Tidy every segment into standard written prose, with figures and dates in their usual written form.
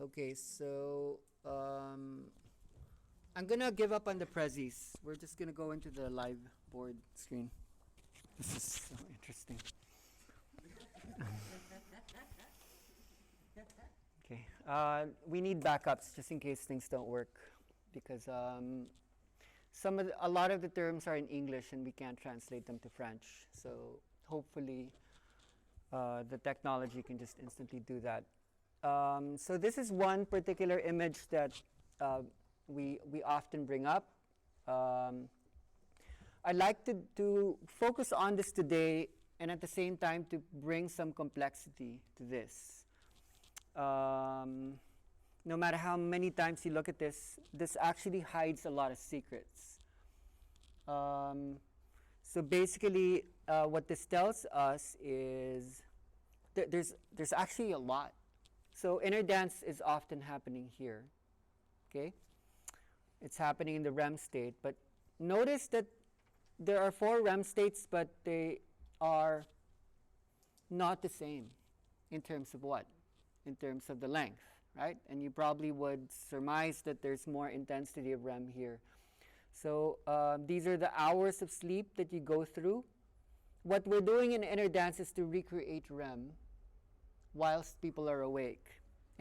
Okay, so I'm gonna give up on the prezzies. We're just gonna go into the live board screen. This is so interesting. Okay, we need backups just in case things don't work, because a lot of the terms are in English and we can't translate them to French. So hopefully, the technology can just instantly do that. So this is one particular image that we often bring up. I'd like to focus on this today and at the same time to bring some complexity to this. No matter how many times you look at this actually hides a lot of secrets. So basically, what this tells us is there's actually a lot. So inner dance is often happening here. Okay, it's happening in the REM state, but notice that there are 4 REM states, but they are not the same in terms of what? In terms of the length, right? And you probably would surmise that there's more intensity of REM here. So these are the hours of sleep that you go through. What we're doing in inner dance is to recreate REM whilst people are awake.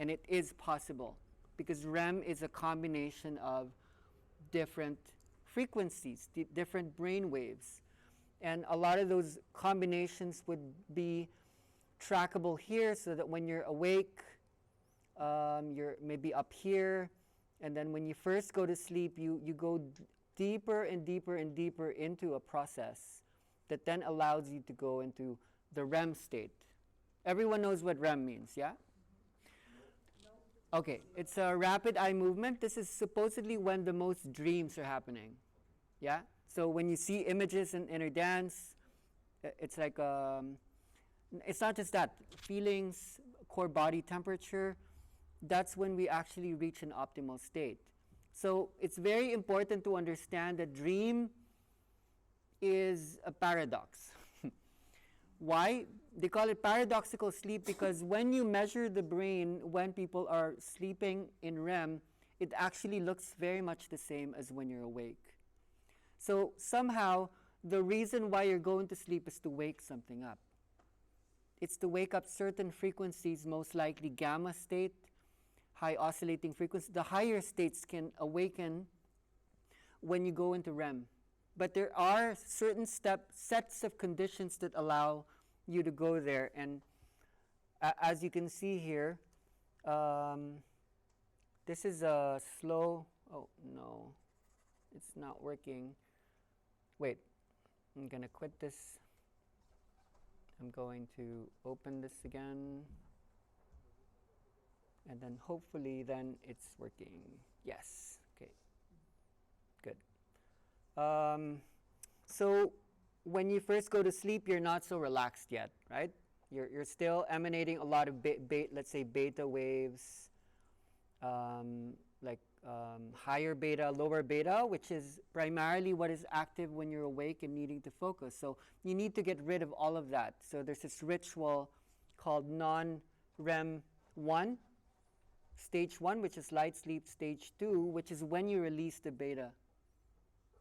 And it is possible because REM is a combination of different frequencies, different brain waves. And a lot of those combinations would be trackable here so that when you're awake, you're maybe up here. And then when you first go to sleep, you go deeper and deeper and deeper into a process that then allows you to go into the REM state. Everyone knows what REM means, yeah? Okay, it's a rapid eye movement. This is supposedly when the most dreams are happening, yeah? So when you see images in inner dance, it's like, it's not just that. Feelings, core body temperature, that's when we actually reach an optimal state. So it's very important to understand that dream is a paradox. Why? They call it paradoxical sleep because when you measure the brain when people are sleeping in REM, it actually looks very much the same as when you're awake. So somehow, the reason why you're going to sleep is to wake something up. It's to wake up certain frequencies, most likely gamma state, high oscillating frequency. The higher states can awaken when you go into REM. But there are certain sets of conditions that allow you to go there. And as you can see here, this is a slow, oh no, it's not working. Wait, I'm going to quit this. I'm going to open this again. And then hopefully then it's working. Yes, okay, good. So when you first go to sleep, you're not so relaxed yet, right? You're still emanating a lot of, let's say, beta waves, like higher beta, lower beta, which is primarily what is active when you're awake and needing to focus. So you need to get rid of all of that. So there's this ritual called non-REM 1, stage 1, which is light sleep, stage 2, which is when you release the beta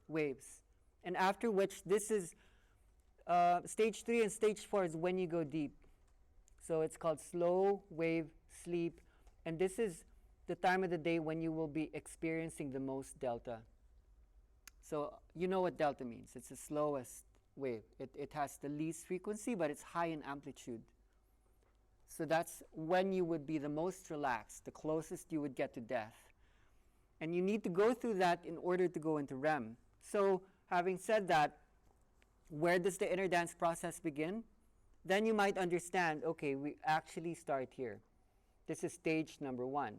waves. And after which, this is stage 3 and stage 4 is when you go deep. So it's called slow wave sleep. And this is the time of the day when you will be experiencing the most delta. So you know what delta means. It's the slowest wave. It has the least frequency, but it's high in amplitude. So that's when you would be the most relaxed, the closest you would get to death. And you need to go through that in order to go into REM. So having said that, where does the inner dance process begin? Then you might understand, okay, we actually start here. This is stage number 1.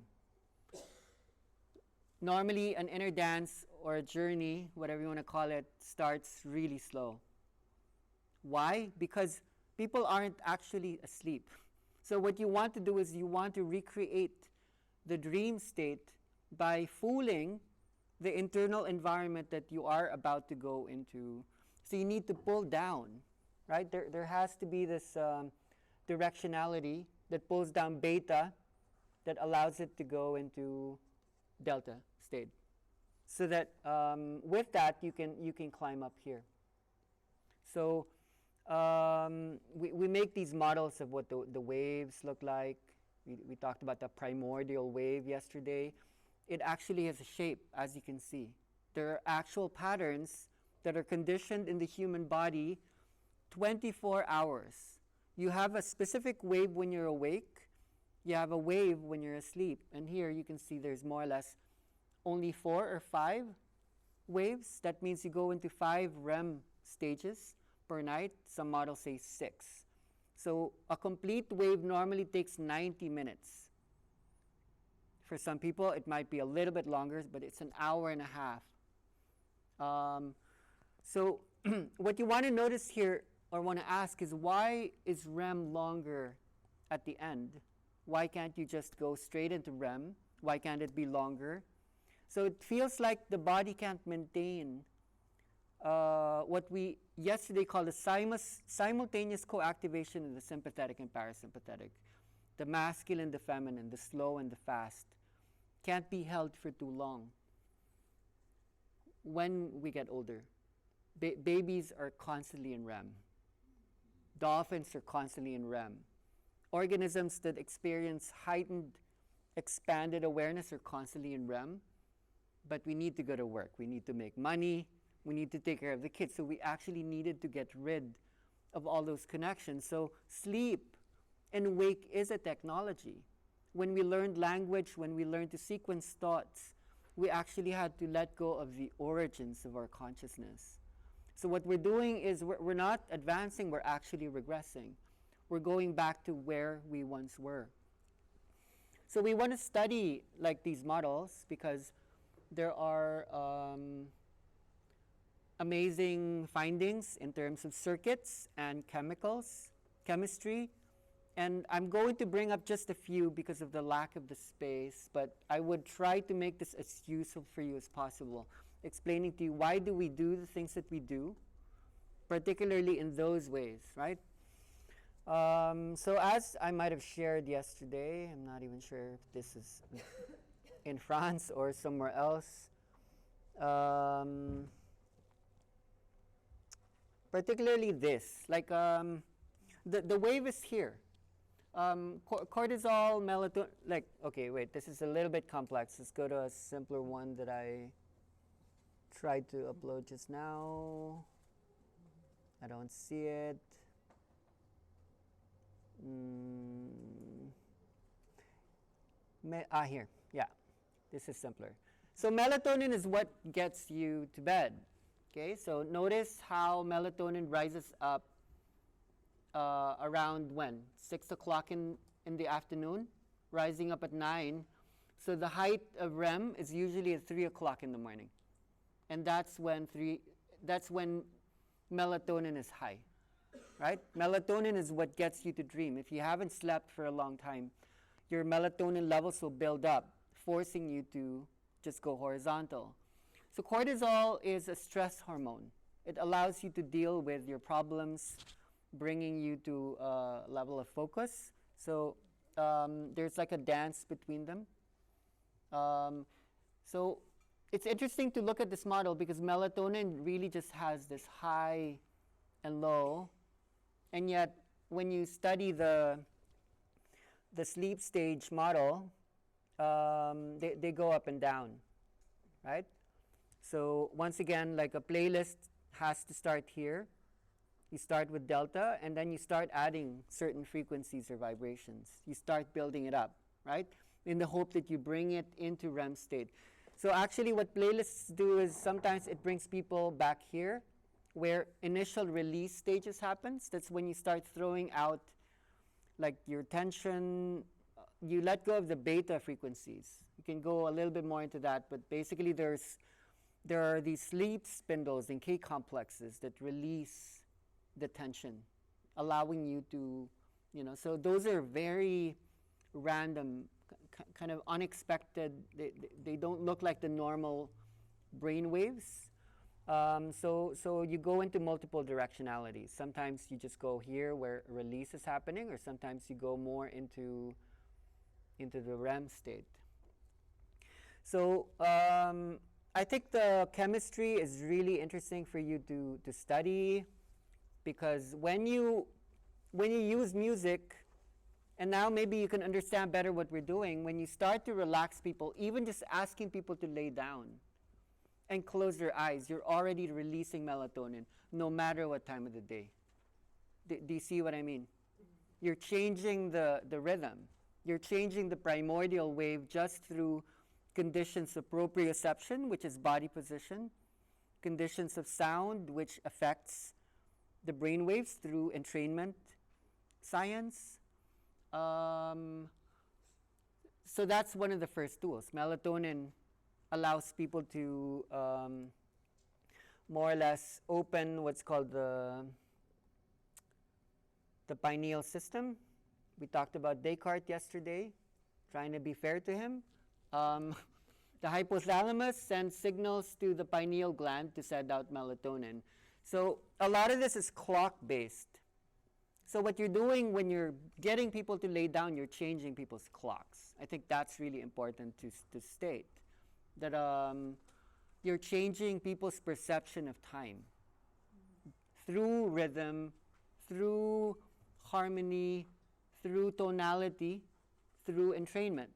Normally, an inner dance or a journey, whatever you want to call it, starts really slow. Why? Because people aren't actually asleep. So what you want to do is you want to recreate the dream state by fooling the internal environment that you are about to go into. So you need to pull down, right? There has to be this directionality that pulls down beta that allows it to go into delta state. So that with that you can climb up here. So we make these models of what the waves look like. We talked about the primordial wave yesterday. It actually has a shape, as you can see. There are actual patterns that are conditioned in the human body 24 hours. You have a specific wave when you're awake. You have a wave when you're asleep. And here you can see there's more or less only 4 or 5 waves. That means you go into 5 REM stages per night. Some models say 6. So a complete wave normally takes 90 minutes. For some people, it might be a little bit longer, but it's an hour and a half. So what you want to notice here, or want to ask, is why is REM longer at the end? Why can't you just go straight into REM? Why can't it be longer? So it feels like the body can't maintain what we yesterday called the simultaneous co-activation of the sympathetic and parasympathetic. The masculine, the feminine, the slow and the fast can't be held for too long. When we get older, babies are constantly in REM. Dolphins are constantly in REM. Organisms that experience heightened, expanded awareness are constantly in REM. But we need to go to work. We need to make money. We need to take care of the kids. So we actually needed to get rid of all those connections. So sleep and wake is a technology. When we learned language, when we learned to sequence thoughts, we actually had to let go of the origins of our consciousness. So what we're doing is we're not advancing, we're actually regressing. We're going back to where we once were. So we want to study like these models because there are amazing findings in terms of circuits and chemicals, chemistry. And I'm going to bring up just a few because of the lack of the space, but I would try to make this as useful for you as possible, explaining to you why do we do the things that we do, particularly in those ways, right? So as I might have shared yesterday, I'm not even sure if this is in France or somewhere else, particularly this, like the wave is here. Cortisol, melatonin, like, okay, wait, this is a little bit complex. Let's go to a simpler one that I tried to upload just now. I don't see it. Here, yeah, this is simpler. So melatonin is what gets you to bed. Okay, so notice how melatonin rises up around when? 6 o'clock in the afternoon, rising up at 9. So the height of REM is usually at 3 o'clock in the morning. And that's when melatonin is high, right? Melatonin is what gets you to dream. If you haven't slept for a long time, your melatonin levels will build up, forcing you to just go horizontal. So cortisol is a stress hormone. It allows you to deal with your problems, bringing you to a level of focus. So there's like a dance between them. So it's interesting to look at this model because melatonin really just has this high and low. And yet when you study the sleep stage model, they go up and down, right? So once again, like a playlist has to start here. You start with delta, and then you start adding certain frequencies or vibrations. You start building it up, right? In the hope that you bring it into REM state. So actually what playlists do is sometimes it brings people back here where initial release stages happens. That's when you start throwing out like your tension. You let go of the beta frequencies. You can go a little bit more into that, but basically there are these sleep spindles and K complexes that release the tension, allowing you to, so those are very random, kind of unexpected. They don't look like the normal brain waves. So you go into multiple directionalities. Sometimes you just go here where release is happening, or sometimes you go more into into the REM state. So I think the chemistry is really interesting for you to study, because when you use music, and now maybe you can understand better what we're doing, when you start to relax people, even just asking people to lay down and close their eyes, you're already releasing melatonin, no matter what time of the day. Do you see what I mean? You're changing the rhythm. You're changing the primordial wave just through conditions of proprioception, which is body position, conditions of sound, which affects the brain waves through entrainment science. So that's one of the first tools. Melatonin allows people to more or less open what's called the pineal system. We talked about Descartes yesterday, trying to be fair to him. The hypothalamus sends signals to the pineal gland to send out melatonin. So a lot of this is clock-based. So what you're doing when you're getting people to lay down, you're changing people's clocks. I think that's really important to state, that you're changing people's perception of time through rhythm, through harmony, through tonality, through entrainment.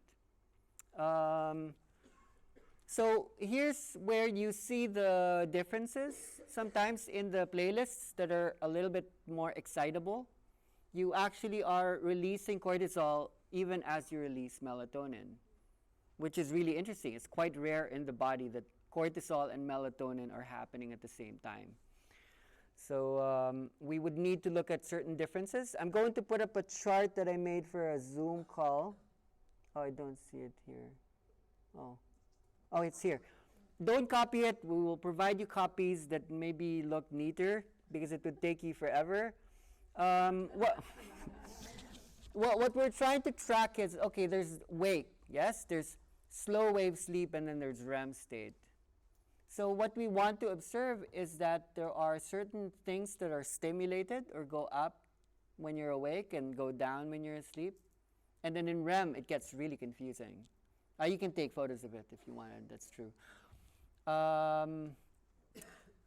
So here's where you see the differences. Sometimes in the playlists that are a little bit more excitable, you actually are releasing cortisol even as you release melatonin, which is really interesting. It's quite rare in the body that cortisol and melatonin are happening at the same time. So we would need to look at certain differences. I'm going to put up a chart that I made for a Zoom call. Oh, I don't see it here. Oh, it's here. Don't copy it. We will provide you copies that maybe look neater, because it would take you forever. What we're trying to track is, okay, there's wake, yes? There's slow wave sleep, and then there's REM state. So what we want to observe is that there are certain things that are stimulated or go up when you're awake and go down when you're asleep. And then in REM, it gets really confusing. You can take photos of it if you wanted, that's true.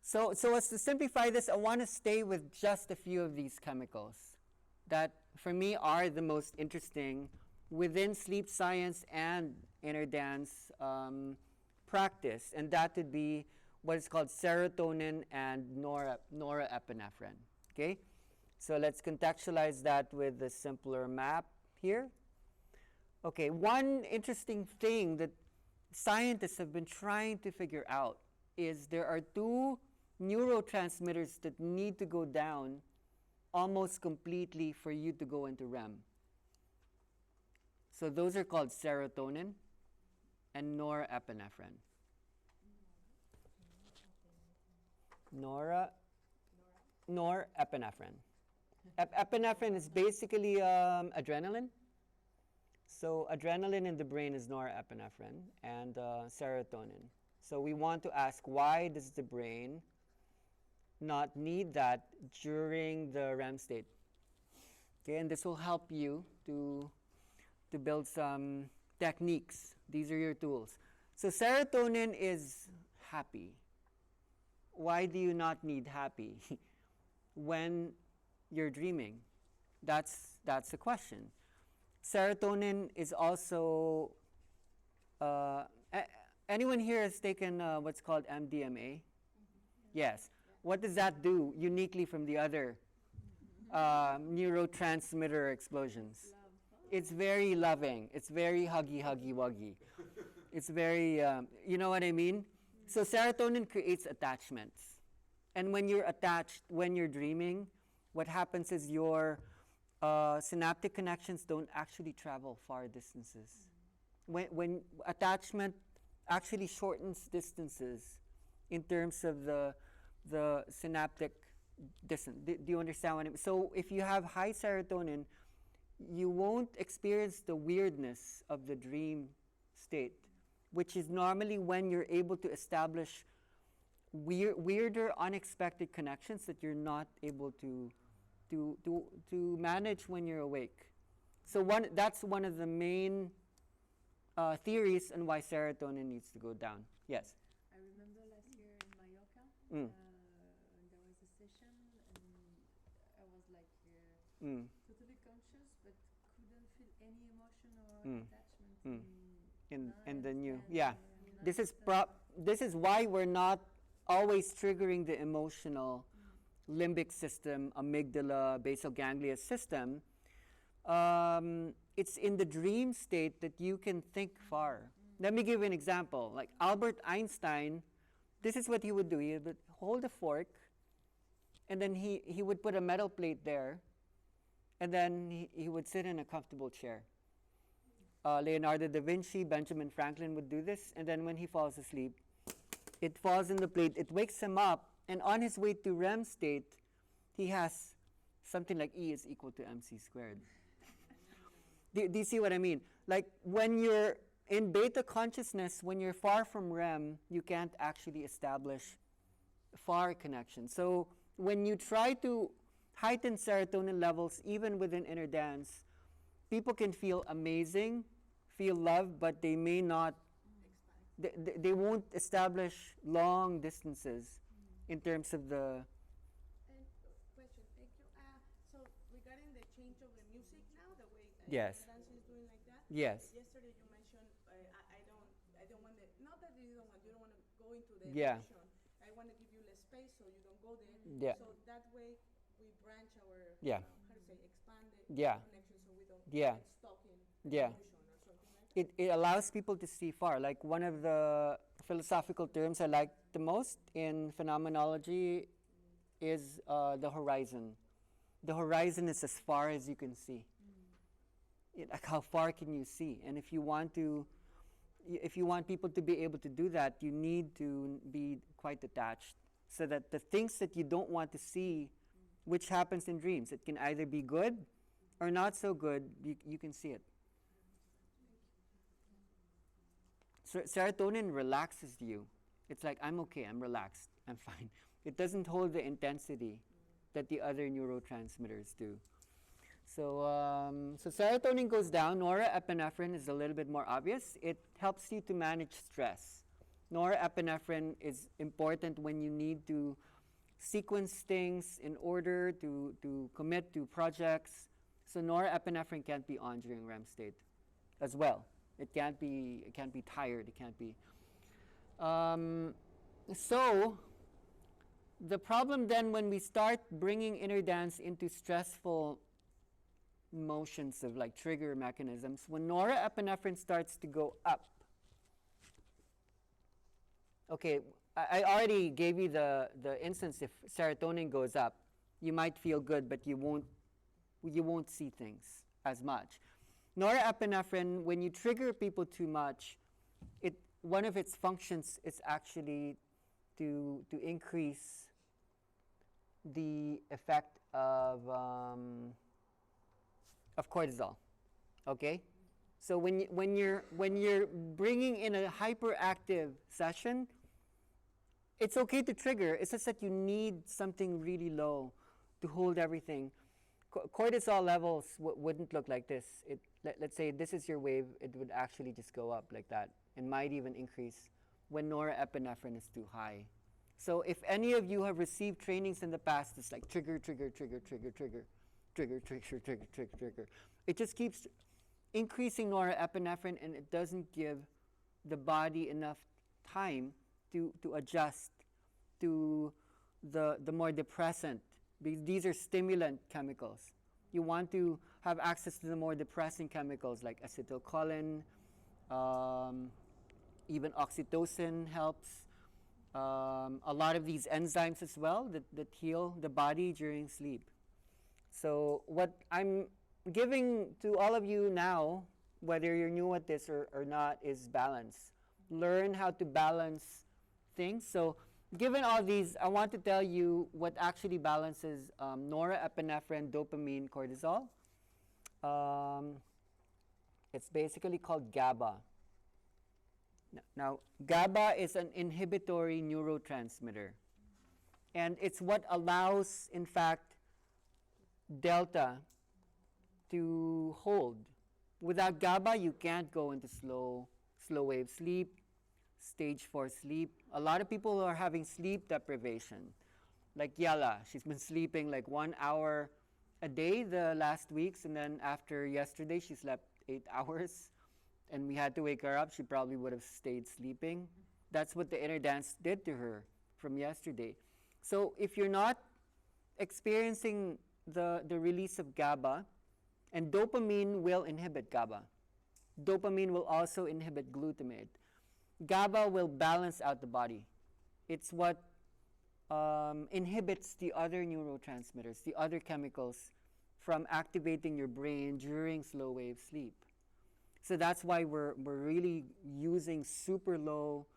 So as to simplify this, I want to stay with just a few of these chemicals that, for me, are the most interesting within sleep science and inner dance practice, and that would be what is called serotonin and norepinephrine. Okay, so let's contextualize that with a simpler map here. Okay, one interesting thing that scientists have been trying to figure out is there are two neurotransmitters that need to go down almost completely for you to go into REM. So those are called serotonin and norepinephrine. Norepinephrine. Epinephrine is basically adrenaline. So adrenaline in the brain is norepinephrine and serotonin. So we want to ask, why does the brain not need that during the REM state? Okay, and this will help you to build some techniques. These are your tools. So serotonin is happy. Why do you not need happy when you're dreaming? That's the question. Serotonin is also, anyone here has taken what's called MDMA? Yes. What does that do uniquely from the other neurotransmitter explosions? It's very loving. It's very huggy, wuggy. It's very, you know what I mean? So serotonin creates attachments. And when you're attached, when you're dreaming, what happens is your synaptic connections don't actually travel far distances. When attachment actually shortens distances in terms of the synaptic distance. Do you understand what I mean? So if you have high serotonin, you won't experience the weirdness of the dream state, which is normally when you're able to establish weirder, unexpected connections that you're not able to manage when you're awake. So that's one of the main theories on why serotonin needs to go down. Yes. I remember last year in Mallorca, Mm. there was a session, and I was like Mm. totally conscious, but couldn't feel any emotion or Mm. attachment Mm. in In the knives new, and yeah. knives This is and- this is why we're not always triggering the emotional limbic system, amygdala, basal ganglia system. It's in the dream state that you can think far. Let me give you an example. Like Albert Einstein, this is what he would do. He would hold a fork, and then he would put a metal plate there, and then he would sit in a comfortable chair. Leonardo da Vinci, Benjamin Franklin would do this, and then when he falls asleep, it falls in the plate, it wakes him up, and on his way to REM state, he has something like E is equal to mc squared. Do you see what I mean? Like when you're in beta consciousness, when you're far from REM, you can't actually establish far connection. So when you try to heighten serotonin levels, even within inner dance, people can feel amazing, feel love, but they may not, they won't establish long distances in terms of the, And question, thank you. So regarding the change of the music now, the way Yes. dance is doing like that. Yes. Yesterday you mentioned I don't want the, not that you don't want to go into the Yeah. emotion. I want to give you less space so you don't go there. Yeah. So that way we branch our Yeah. how to say expand the Yeah. connection so we don't Yeah. get stuck in Yeah. emotion or something like that. it allows people to see far. Like one of the philosophical terms I like the most in phenomenology is the horizon. The horizon is as far as you can see. Like how far can you see? And if you want people to be able to do that, you need to be quite detached, so that the things that you don't want to see, which happens in dreams, it can either be good or not so good, you can see it. So serotonin relaxes you. It's like, I'm okay, I'm relaxed, I'm fine. It doesn't hold the intensity that the other neurotransmitters do. So serotonin goes down. Norepinephrine is a little bit more obvious. It helps you to manage stress. Norepinephrine is important when you need to sequence things in order to commit to projects. So norepinephrine can't be on during REM state as well. It can't be tired. It can't be. So the problem then when we start bringing inner dance into stressful motions of like trigger mechanisms, when norepinephrine starts to go up. Okay, I already gave you the instance. If serotonin goes up, you might feel good, but you won't see things as much. Norepinephrine, when you trigger people too much, one of its functions is actually to increase the effect of cortisol. Okay, so when you're bringing in a hyperactive session, it's okay to trigger. It's just that you need something really low to hold everything. Cortisol levels wouldn't look like this. Let's say this is your wave, it would actually just go up like that and might even increase when norepinephrine is too high. So if any of you have received trainings in the past, it's like trigger, trigger, trigger, trigger, trigger, trigger, trigger, trigger, trigger, trigger. It just keeps increasing norepinephrine, and it doesn't give the body enough time to adjust to the more depressant. These are stimulant chemicals. You want to have access to the more depressing chemicals like acetylcholine, even oxytocin helps. A lot of these enzymes as well that heal the body during sleep. So what I'm giving to all of you now, whether you're new at this or not, is balance. Learn how to balance things. So given all these, I want to tell you what actually balances norepinephrine, dopamine, cortisol. It's basically called GABA. Now, GABA is an inhibitory neurotransmitter. And it's what allows, in fact, delta to hold. Without GABA, you can't go into slow wave sleep, stage 4 sleep. A lot of people are having sleep deprivation. Like Yala, she's been sleeping like 1 hour a day the last weeks, and then after yesterday, she slept 8 hours, and we had to wake her up. She probably would have stayed sleeping. That's what the inner dance did to her from yesterday. So if you're not experiencing the release of GABA, and dopamine will inhibit GABA. Dopamine will also inhibit glutamate. GABA will balance out the body. It's what inhibits the other neurotransmitters, the other chemicals, from activating your brain during slow wave sleep. So that's why we're really using super low,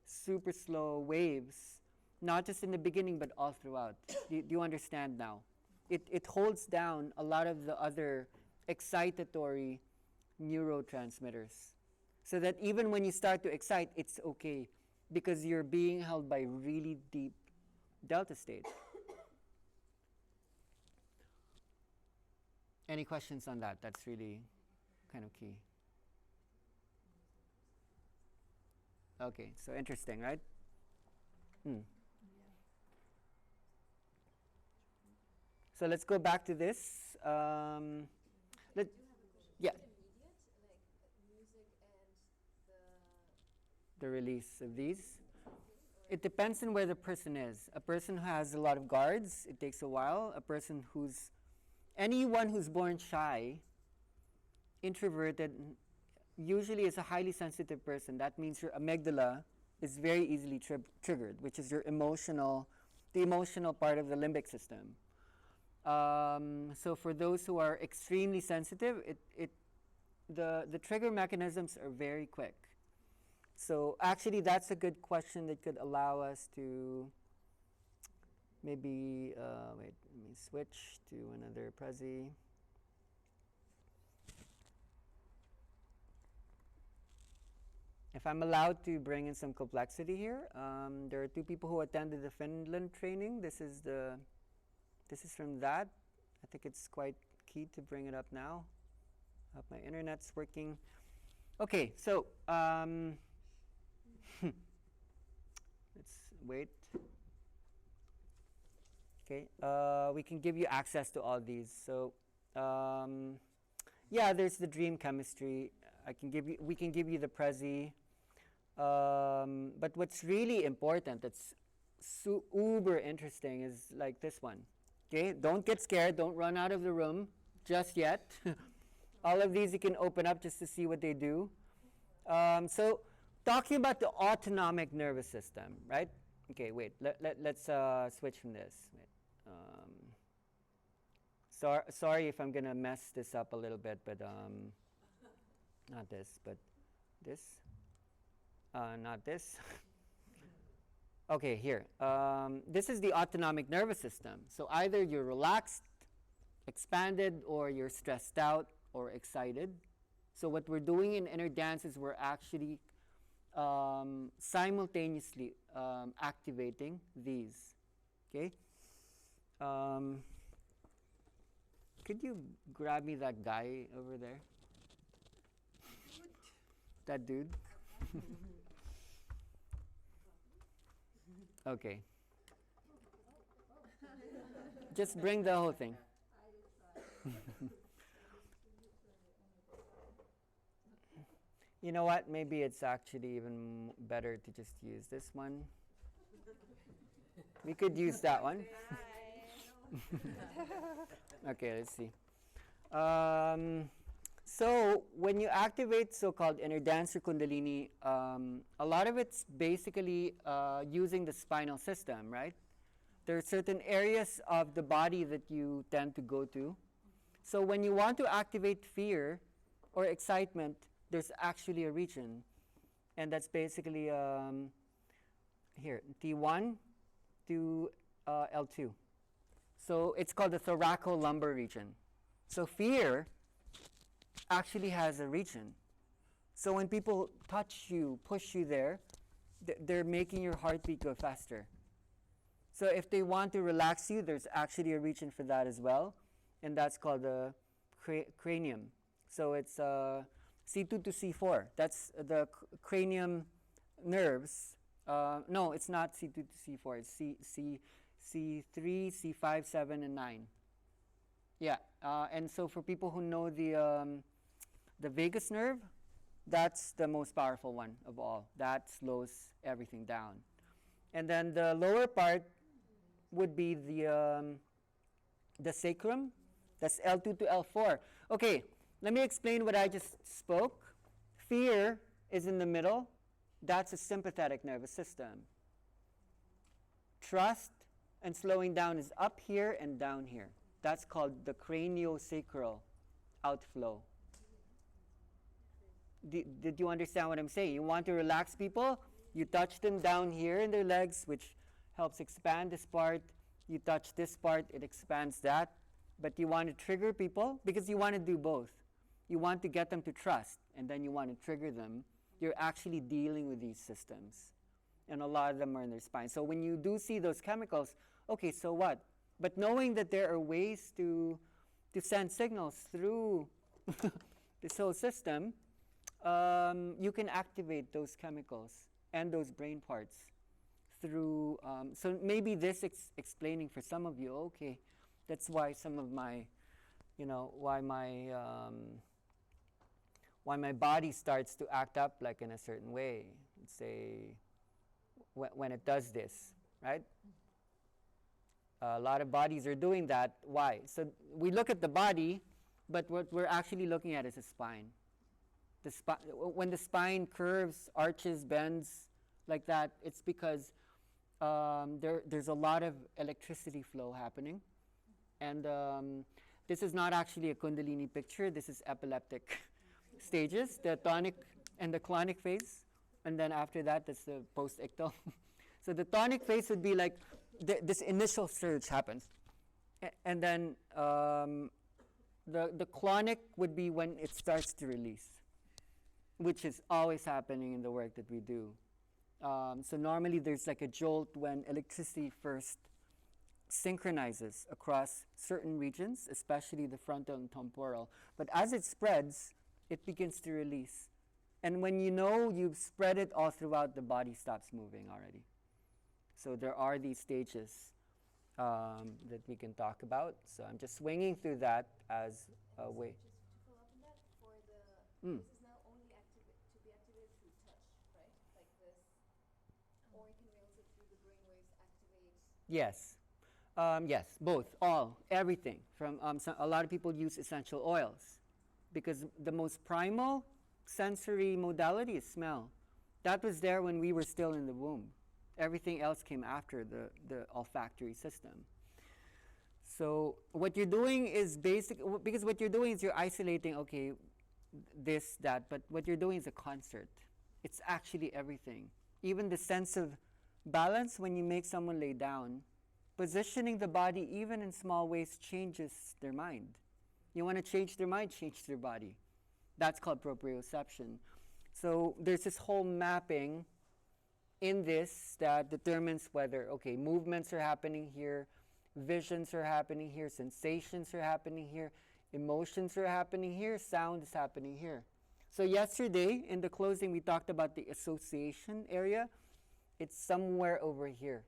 super slow waves, not just in the beginning, but all throughout. Do you understand now? It holds down a lot of the other excitatory neurotransmitters, so that even when you start to excite, it's okay, because you're being held by really deep delta state. Any questions on that? That's really kind of key. Okay, so interesting, right? So let's go back to this. Yeah. The release of these. It depends on where the person is. A person who has a lot of guards, it takes a while. Anyone who's born shy, introverted, usually is a highly sensitive person. That means your amygdala is very easily triggered, which is the emotional part of the limbic system. So for those who are extremely sensitive, the trigger mechanisms are very quick. So actually, that's a good question that could allow us to maybe, wait, let me switch to another Prezi. If I'm allowed to bring in some complexity here, there are two people who attended the Finland training. This is from that. I think it's quite key to bring it up now. I hope my internet's working. Okay, so let's wait. Okay, we can give you access to all these. So yeah, there's the dream chemistry. We can give you the Prezi. But what's really important, that's uber interesting, is like this one. Okay, don't get scared. Don't run out of the room just yet. All of these you can open up just to see what they do. So talking about the autonomic nervous system, right? Okay, wait. Let's switch from this. Wait. Sorry if I'm gonna mess this up a little bit, but not this, but this. Not this. Okay, here. This is the autonomic nervous system. So either you're relaxed, expanded, or you're stressed out or excited. So what we're doing in inner dance is we're actually simultaneously activating these. Okay? Could you grab me that guy over there? That dude? Okay. Just bring the whole thing. You know what? Maybe it's actually even better to just use this one. We could use that one. Okay, let's see. So when you activate so-called inner dancer kundalini, a lot of it's basically using the spinal system, right? There are certain areas of the body that you tend to go to. So when you want to activate fear or excitement, there's actually a region. And that's basically here, T1 to L2. So it's called the thoracolumbar region. So fear actually has a region. So when people touch you, push you there, they're making your heartbeat go faster. So if they want to relax you, there's actually a region for that as well, and that's called the cranium. So it's C2 to C4. That's the cranium nerves. No, it's not C2 to C4. It's C3, C5, 7, and 9. Yeah, and so for people who know the vagus nerve, that's the most powerful one of all. That slows everything down. And then the lower part would be the sacrum. That's L2 to L4. Okay, let me explain what I just spoke. Fear is in the middle. That's a sympathetic nervous system. Trust and slowing down is up here and down here. That's called the craniosacral outflow. Did you understand what I'm saying? You want to relax people? You touch them down here in their legs, which helps expand this part. You touch this part, it expands that. But you want to trigger people because you want to do both. You want to get them to trust, and then you want to trigger them. You're actually dealing with these systems. And a lot of them are in their spine. So when you do see those chemicals, okay, so what? But knowing that there are ways to send signals through this whole system, you can activate those chemicals and those brain parts through, so maybe this explaining for some of you, okay, that's why some of my, why my body starts to act up like in a certain way, say, when it does this, right? A lot of bodies are doing that. Why? So we look at the body, but what we're actually looking at is the spine. When the spine curves, arches, bends like that, it's because there's a lot of electricity flow happening. And this is not actually a Kundalini picture. This is epileptic stages, the tonic and the clonic phase. And then after that, that's the post-ictal. So the tonic phase would be like this initial surge happens. And then the clonic would be when it starts to release, which is always happening in the work that we do. So normally there's like a jolt when electricity first synchronizes across certain regions, especially the frontal and temporal. But as it spreads, it begins to release. And when you know you've spread it all throughout, the body stops moving already. So there are these stages that we can talk about. So I'm just swinging through that as a way. Just to follow up on that, this is now only to be activated through touch, right? Like this, or it can be also through the brainwaves activate. Yes. Yes, both, all, everything. From a lot of people use essential oils because the most primal sensory modality is smell. That was there when we were still in the womb. Everything else came after the olfactory system. So what you're doing is because what you're doing is you're isolating, okay, this, that, but what you're doing is a concert. It's actually everything. Even the sense of balance when you make someone lay down, positioning the body even in small ways changes their mind. You want to change their mind, change their body. That's called proprioception. So there's this whole mapping in this that determines whether, okay, movements are happening here, visions are happening here, sensations are happening here, emotions are happening here, sound is happening here. So yesterday, in the closing, we talked about the association area. It's somewhere over here.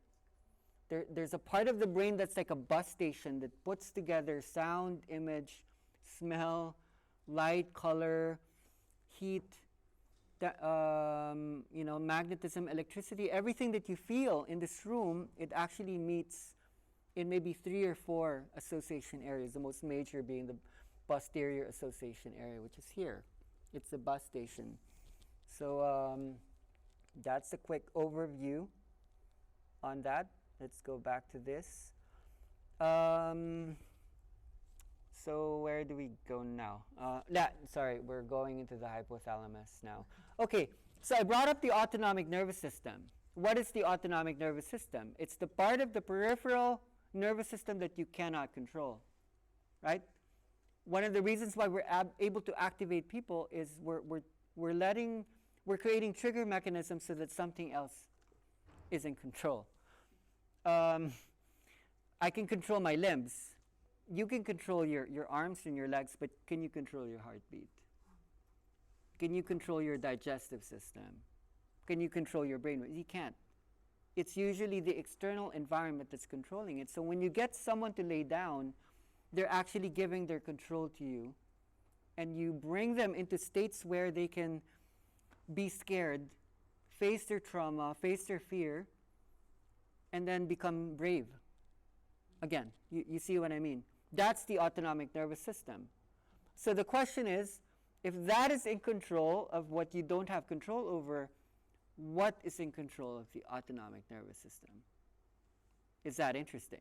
There's a part of the brain that's like a bus station that puts together sound, image, smell, light, color, heat, magnetism, electricity, everything that you feel in this room, it actually meets in maybe 3 or 4 association areas, the most major being the posterior association area, which is here. It's the bus station. So that's a quick overview on that. Let's go back to this. So where do we go now? Sorry, we're going into the hypothalamus now. Okay, so I brought up the autonomic nervous system. What is the autonomic nervous system? It's the part of the peripheral nervous system that you cannot control, right? One of the reasons why we're able to activate people is we're creating trigger mechanisms so that something else is in control. I can control my limbs. you can control your arms and your legs, but can you control your heartbeat? Can you control your digestive system? Can you control your brain? You can't. It's usually the external environment that's controlling it. So when you get someone to lay down, they're actually giving their control to you. And you bring them into states where they can be scared, face their trauma, face their fear, and then become brave. Again, you see what I mean? That's the autonomic nervous system. So the question is, if that is in control of what you don't have control over, what is in control of the autonomic nervous system? Is that interesting?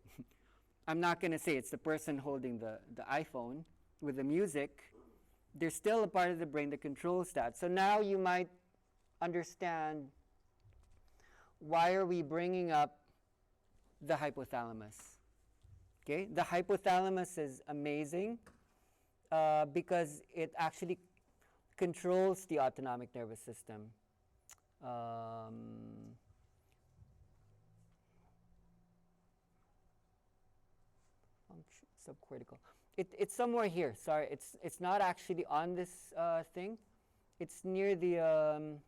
I'm not going to say it's the person holding the iPhone with the music. There's still a part of the brain that controls that. So now you might understand, why are we bringing up the hypothalamus? Okay, the hypothalamus is amazing because it actually controls the autonomic nervous system. Function, subcortical. It's somewhere here. Sorry, it's not actually on this thing. It's near the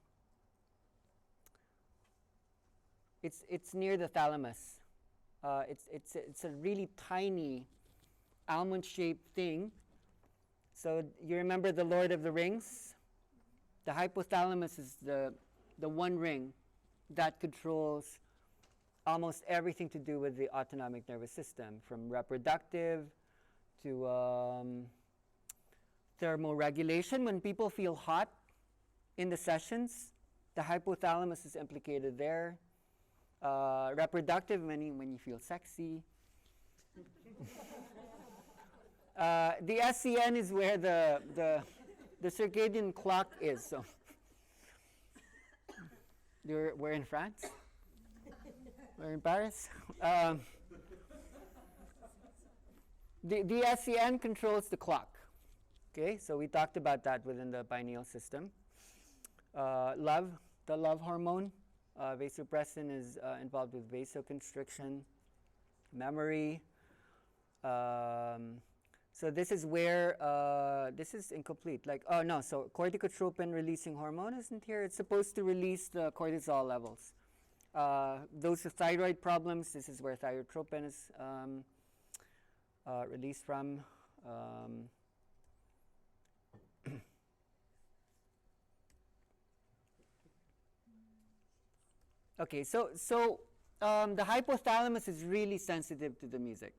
it's near the thalamus. It's a really tiny almond-shaped thing. So you remember the Lord of the Rings? The hypothalamus is the one ring that controls almost everything to do with the autonomic nervous system, from reproductive to thermoregulation. When people feel hot in the sessions, the hypothalamus is implicated there. Reproductive, when you feel sexy. The SCN is where the circadian clock is. So we're in France. We're in Paris. The SCN controls the clock. Okay, so we talked about that within the pineal system. Love, the love hormone. Vasopressin is involved with vasoconstriction, memory. So this is where, this is incomplete. Like, oh no, so corticotropin releasing hormone isn't here. It's supposed to release the cortisol levels. Those with thyroid problems, this is where thyrotropin is released from. Okay, so the hypothalamus is really sensitive to the music.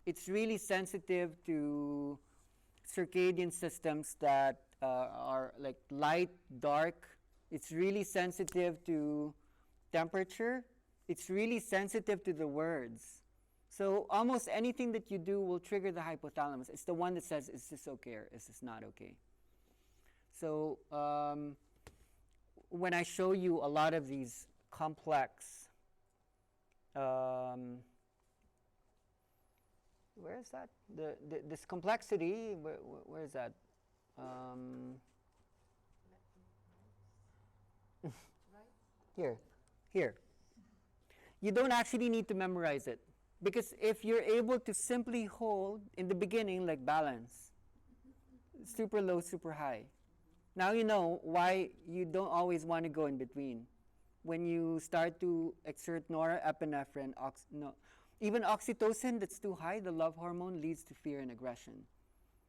It's really sensitive to circadian systems that are like light, dark. It's really sensitive to temperature. It's really sensitive to the words. So almost anything that you do will trigger the hypothalamus. It's the one that says, is this okay or is this not okay? So when I show you a lot of these complex, where is that? This complexity, where is that? Here. You don't actually need to memorize it. Because if you're able to simply hold, in the beginning, like balance, super low, super high. Now you know why you don't always want to go in between. When you start to exert norepinephrine, even oxytocin that's too high, the love hormone, leads to fear and aggression.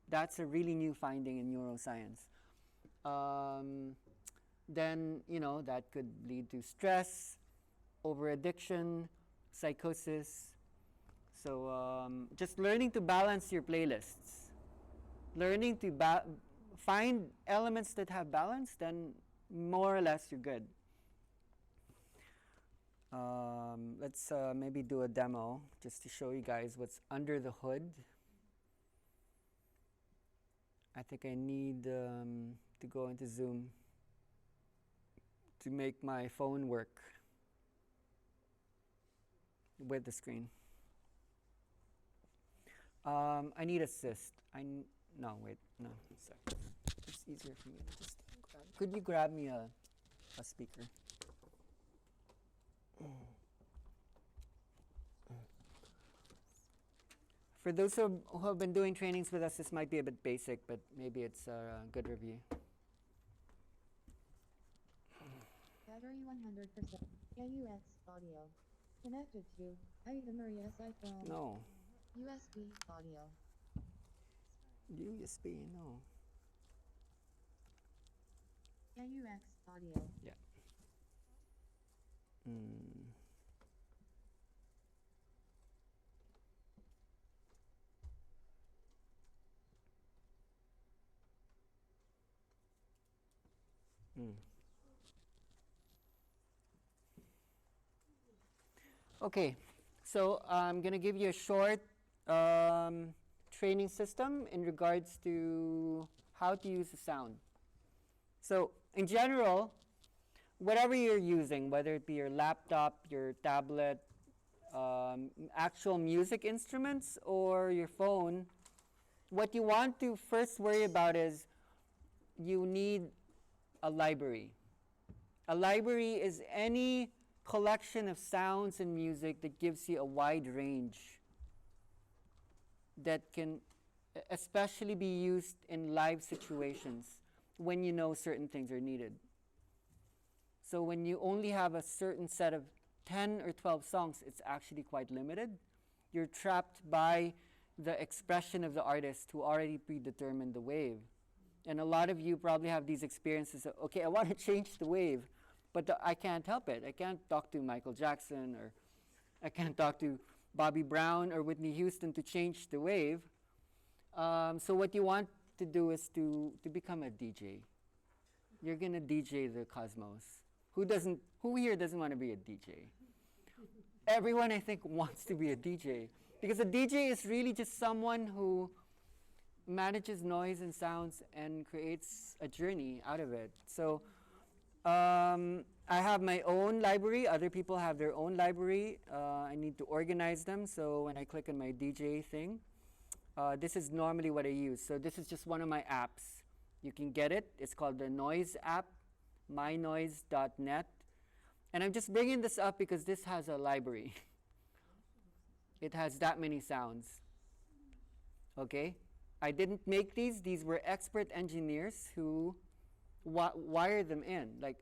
That's a really new finding in neuroscience. Then, that could lead to stress, over-addiction, psychosis. So just learning to balance your playlists. Learning to find elements that have balance, then more or less you're good. Let's maybe do a demo just to show you guys what's under the hood. I think I need to go into Zoom to make my phone work with the screen. I need assist. No, sorry. It's easier for me to just grab. Could you grab me a speaker? For those who have been doing trainings with us, this might be a bit basic, but maybe it's a good review. Battery 100%. AUX audio. Connected to iMaria's iPhone. No. USB audio. USB, no. AUX audio. Yeah. Mm. Mm. Okay, so I'm going to give you a short training system in regards to how to use the sound. So in general, whatever you're using, whether it be your laptop, your tablet, actual music instruments, or your phone, what you want to first worry about is you need a library. A library is any collection of sounds and music that gives you a wide range that can especially be used in live situations when you know certain things are needed. So when you only have a certain set of 10 or 12 songs, it's actually quite limited. You're trapped by the expression of the artist who already predetermined the wave. And a lot of you probably have these experiences of, okay, I want to change the wave, but I can't help it. I can't talk to Michael Jackson, or I can't talk to Bobby Brown or Whitney Houston to change the wave. So what you want to do is to become a DJ. You're going to DJ the cosmos. Who here doesn't want to be a DJ? Everyone, I think, wants to be a DJ. Because a DJ is really just someone who manages noise and sounds and creates a journey out of it. So I have my own library. Other people have their own library. I need to organize them. So when I click on my DJ thing, this is normally what I use. So this is just one of my apps. You can get it. It's called the Noise app, mynoise.net. And I'm just bringing this up because this has a library. It has that many sounds. Okay? I didn't make these. These were expert engineers who wired them in. Like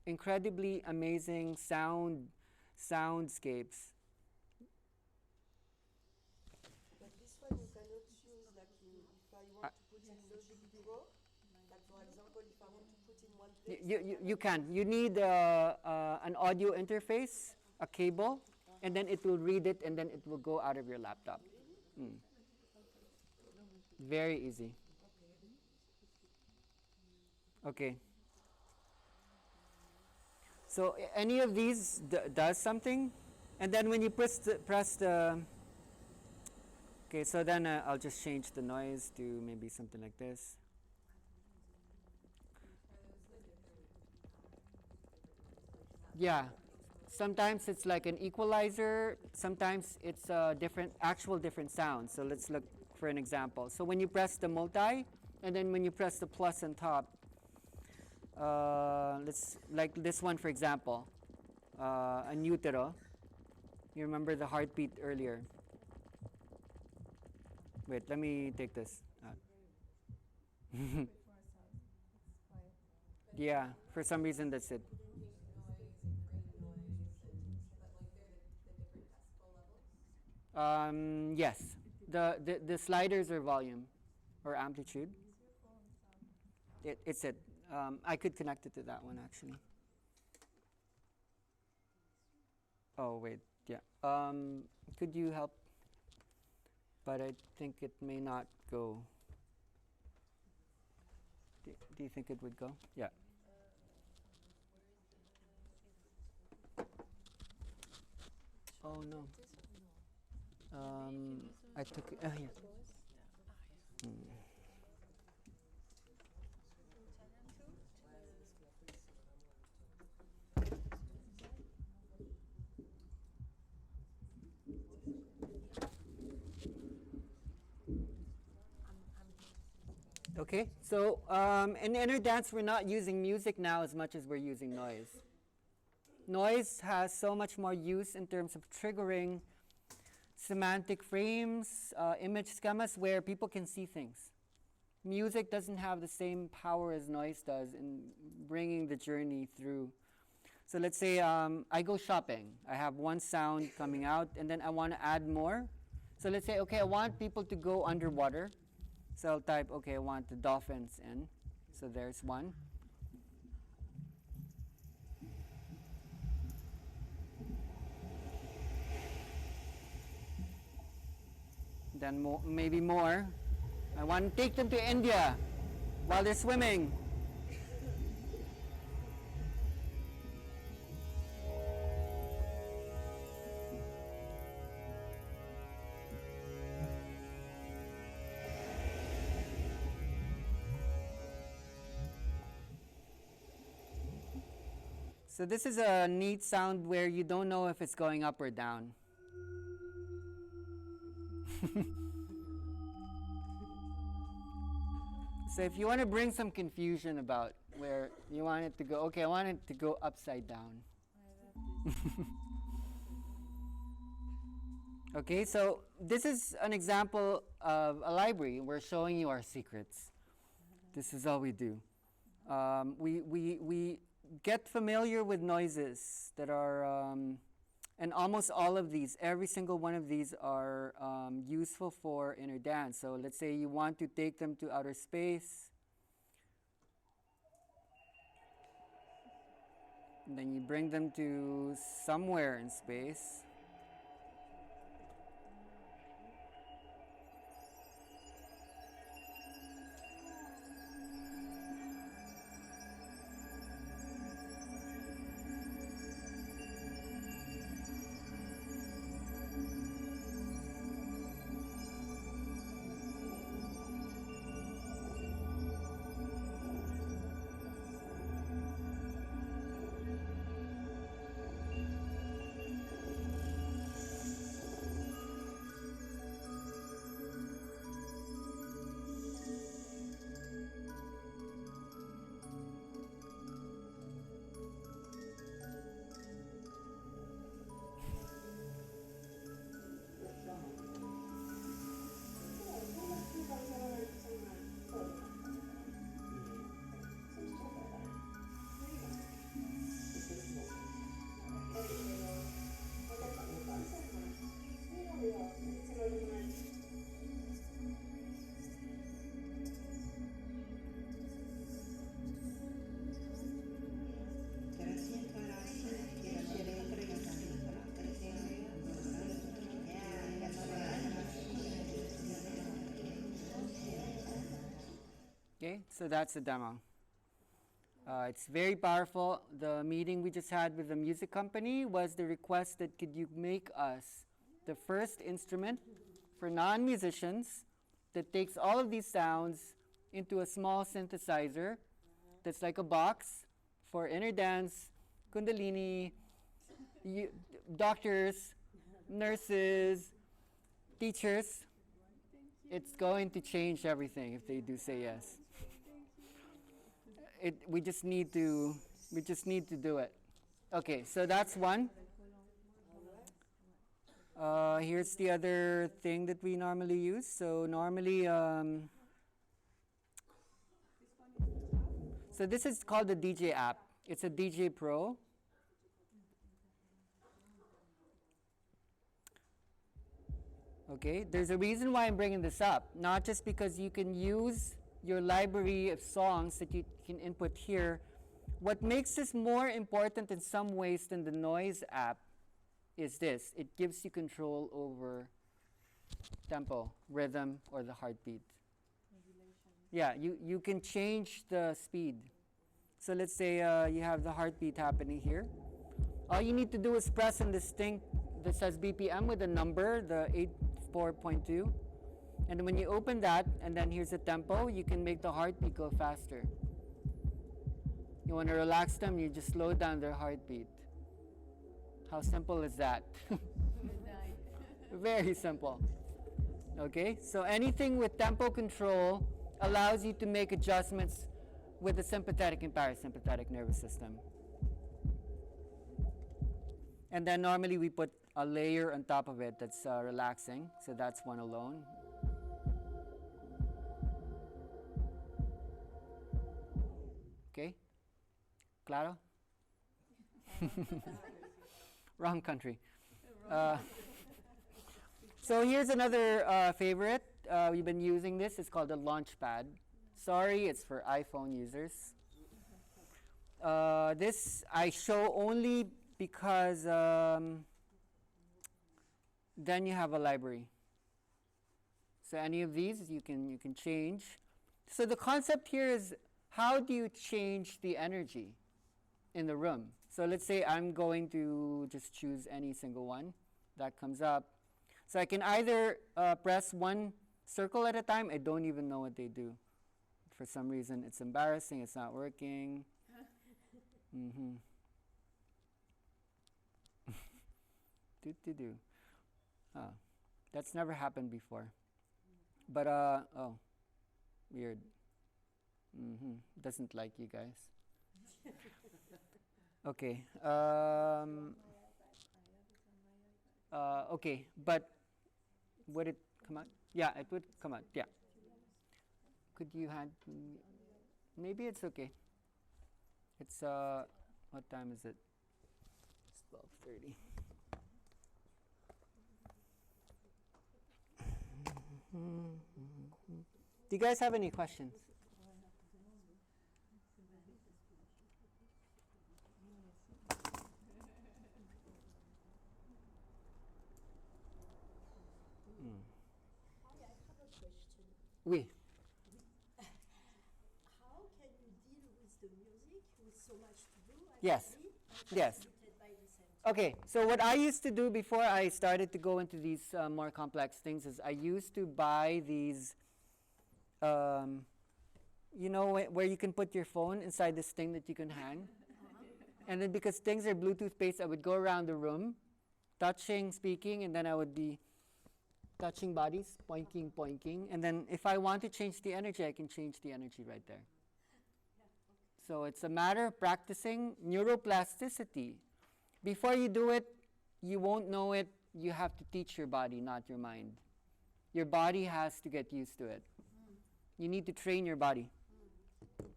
incredibly amazing soundscapes. But this one you cannot choose, like if I want to put in Logic Pro, like for example, if I want to put in one place. You can. You need an audio interface, a cable, and then it will read it, and then it will go out of your laptop. Mm. Very easy. Okay. So any of these does something, and then when you press the okay, so then I'll just change the noise to maybe something like this. Yeah. Sometimes it's like an equalizer. Sometimes it's different sounds. So let's look for an example. So when you press the multi, and then when you press the plus on top, let's like this one for example, an utero. You remember the heartbeat earlier. Wait, let me take this out. Yeah, for some reason that's it. Yes, the sliders are volume or amplitude. It's it. I could connect it to that one actually. Oh wait, yeah. Could you help? But I think it may not go. Do you think it would go? Yeah. Oh no. I took it. Here. Okay, so in inner dance, we're not using music now as much as we're using noise. Noise has so much more use in terms of triggering semantic frames, image schemas where people can see things. Music doesn't have the same power as noise does in bringing the journey through. So let's say I go shopping. I have one sound coming out, and then I want to add more. So let's say, okay, I want people to go underwater. So I'll type, okay, I want the dolphins in. So there's one. Then maybe more. I want to take them to India while they're swimming. So this is a neat sound where you don't know if it's going up or down. So if you want to bring some confusion about where you want it to go, okay, I want it to go upside down. Okay, so this is an example of a library. We're showing you our secrets. This is all we do. We get familiar with noises that are, and almost all of these, every single one of these are useful for inner dance. So let's say you want to take them to outer space. And then you bring them to somewhere in space. Okay, so that's the demo. It's very powerful. The meeting we just had with the music company was the request that could you make us the first instrument for non-musicians that takes all of these sounds into a small synthesizer that's like a box for inner dance, kundalini, doctors, nurses, teachers. It's going to change everything if they do say yes. We just need to do it. Okay, so that's one. Here's the other thing that we normally use. So normally, so this is called the DJ app. It's a DJ Pro. Okay, there's a reason why I'm bringing this up. Not just because you can use your library of songs that you can input here. What makes this more important in some ways than the noise app is this. It gives you control over tempo, rhythm, or the heartbeat. Yeah, you can change the speed. So let's say you have the heartbeat happening here. All you need to do is press on this thing that says BPM with a number, the 84.2. And when you open that, and then here's the tempo, you can make the heartbeat go faster. You want to relax them, you just slow down their heartbeat. How simple is that? Very simple. Okay, so anything with tempo control allows you to make adjustments with the sympathetic and parasympathetic nervous system. And then normally we put a layer on top of it that's relaxing. So that's one alone. Okay? Claro? Wrong country. So here's another favorite. We've been using this. It's called a Launchpad. Sorry, it's for iPhone users. This I show only because then you have a library. So any of these you can change. So the concept here is, how do you change the energy in the room? So let's say I'm going to just choose any single one that comes up. So I can either press one circle at a time. I don't even know what they do. For some reason, it's embarrassing. It's not working. Do. Oh, that's never happened before. But oh, weird. Doesn't like you guys. Okay. Okay, but would it come out? Yeah, it would come out. Yeah. Could you hand? Maybe it's okay. It's what time is it? It's 12:30. Do you guys have any questions? Hi, I have a question. Oui. How can you deal with the music with so much to do Yes. actually, and Yes. transmit it by the same time? Okay, so what I used to do before I started to go into these more complex things is I used to buy these, you know, where you can put your phone inside this thing that you can hang. And then because things are Bluetooth based, I would go around the room, touching, speaking, and then I would be touching bodies, pointing. And then if I want to change the energy, I can change the energy right there. So it's a matter of practicing neuroplasticity. Before you do it, you won't know it. You have to teach your body, not your mind. Your body has to get used to it. You need to train your body. I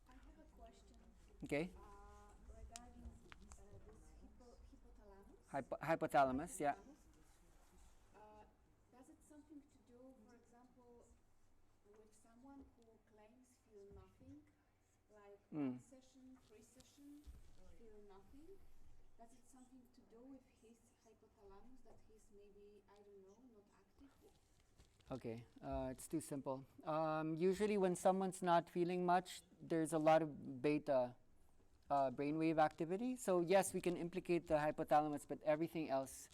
have a question Okay? regarding this hypothalamus. Hypothalamus, yeah. Does it something to do, for example, with someone who claims feel nothing, like one session, 3 session, feel nothing? Does it something to do with his hypothalamus that he's maybe, I don't know, not active? Okay, it's too simple. Usually when someone's not feeling much, there's a lot of beta brainwave activity. So yes, we can implicate the hypothalamus, but everything else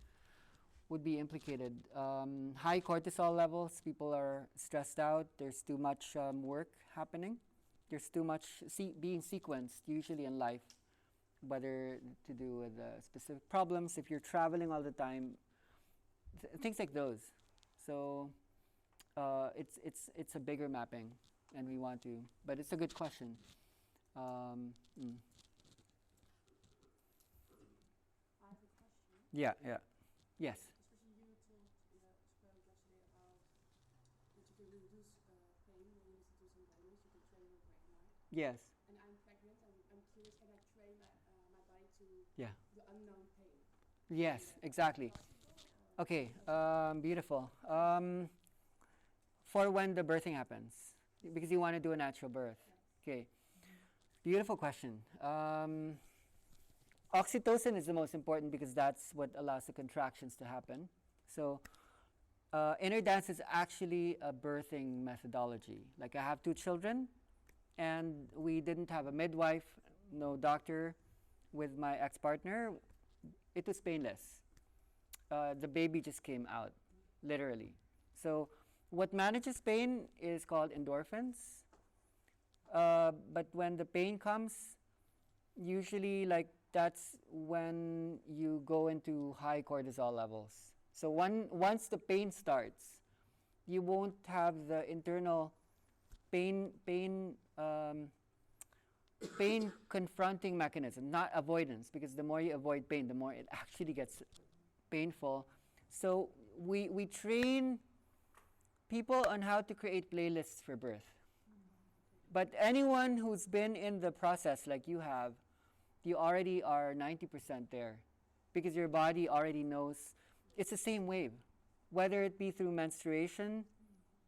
would be implicated. High cortisol levels, people are stressed out. There's too much work happening. There's too much being sequenced usually in life, whether to do with specific problems, if you're traveling all the time, things like those. So it's a bigger mapping, and we want to, but it's a good question. Yeah, yes. Especially you spoke yesterday about that you can reduce pain when you listen to some brainwaves, you can train your brain, right? Yes. And I'm pregnant, I'm curious, can I train my body to Yeah. the unknown pain? Yes, exactly. Okay, beautiful. For when the birthing happens, because you want to do a natural birth. Okay, beautiful question. Oxytocin is the most important because that's what allows the contractions to happen. So inner dance is actually a birthing methodology. Like I have 2 children, and we didn't have a midwife, no doctor with my ex-partner. It was painless. The baby just came out, literally. So what manages pain is called endorphins. But when the pain comes, usually that's when you go into high cortisol levels. So once the pain starts, you won't have the internal pain pain confronting mechanism, not avoidance, because the more you avoid pain, the more it actually gets painful. So we train people on how to create playlists for birth. But anyone who's been in the process like you have, you already are 90% there, because your body already knows it's the same wave. Whether it be through menstruation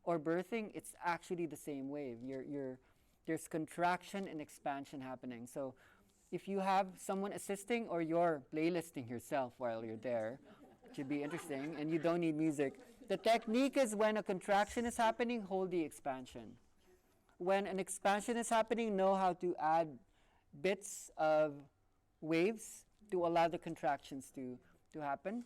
or birthing, it's actually the same wave. There's contraction and expansion happening. So if you have someone assisting or you're playlisting yourself while you're there, it should be interesting, and you don't need music. The technique is when a contraction is happening, hold the expansion. When an expansion is happening, know how to add bits of waves to allow the contractions to happen.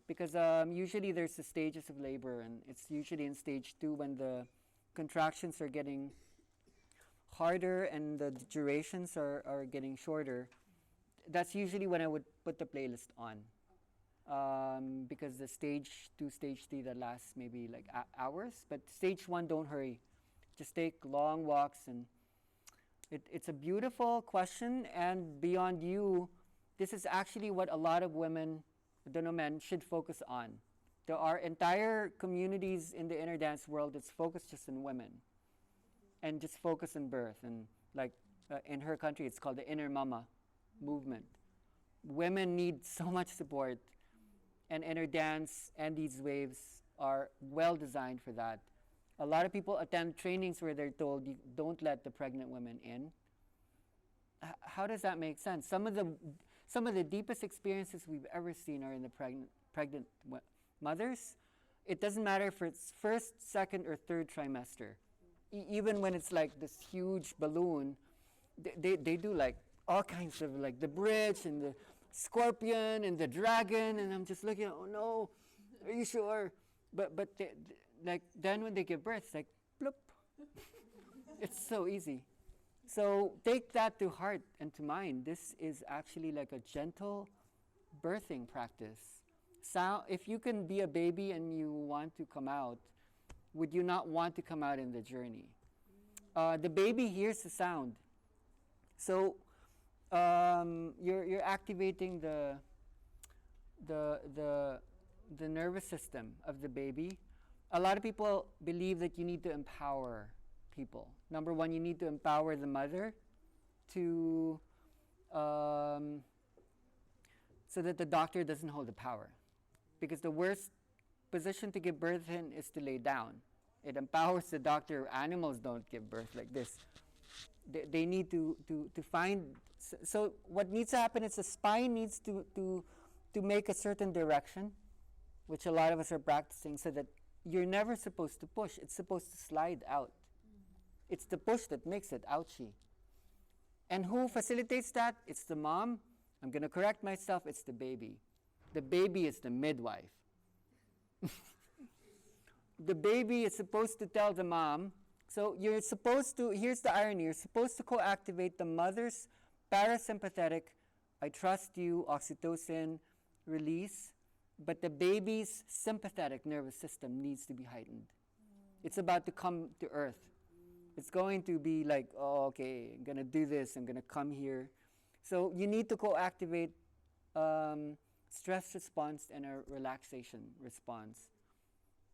Because usually there's the stages of labor, and it's usually in stage 2 when the contractions are getting harder and the durations are getting shorter. That's usually when I would put the playlist on. Because the stage 2, stage 3, that lasts maybe like hours. But stage 1, don't hurry. Just take long walks, and it's a beautiful question. And beyond you, this is actually what a lot of women, I don't know, men, should focus on. There are entire communities in the inner dance world that's focused just on women and just focus on birth. And like in her country, it's called the Inner Mama movement. Women need so much support, and inner dance and these waves are well designed for that. A lot of people attend trainings where they're told, you don't let the pregnant women in. How does that make sense? Some of the deepest experiences we've ever seen are in the pregnant mothers. It doesn't matter if it's first, second, or third trimester. Even when it's like this huge balloon, they do like all kinds of like the bridge and the scorpion and the dragon, and I'm just looking, oh no, are you sure? But like then when they give birth, it's like bloop. It's so easy. So take that to heart and to mind. This is actually like a gentle birthing practice. If you can be a baby and you want to come out, would you not want to come out in the journey? The baby hears the sound. So you're activating the nervous system of the baby. A lot of people believe that you need to empower people. Number one, you need to empower the mother to so that the doctor doesn't hold the power. Because the worst position to give birth in is to lay down. It empowers the doctor. Animals don't give birth like this. They need to find. So what needs to happen is the spine needs to make a certain direction, which a lot of us are practicing, so that you're never supposed to push. It's supposed to slide out. It's the push that makes it ouchie. And who facilitates that? It's the mom. I'm going to correct myself. It's the baby. The baby is the midwife. The baby is supposed to tell the mom. So you're supposed to, here's the irony, you're supposed to co-activate the mother's parasympathetic, I trust you, oxytocin release, but the baby's sympathetic nervous system needs to be heightened. It's about to come to earth. It's going to be like, oh, okay, I'm going to do this, I'm going to come here. So you need to co-activate stress response and a relaxation response.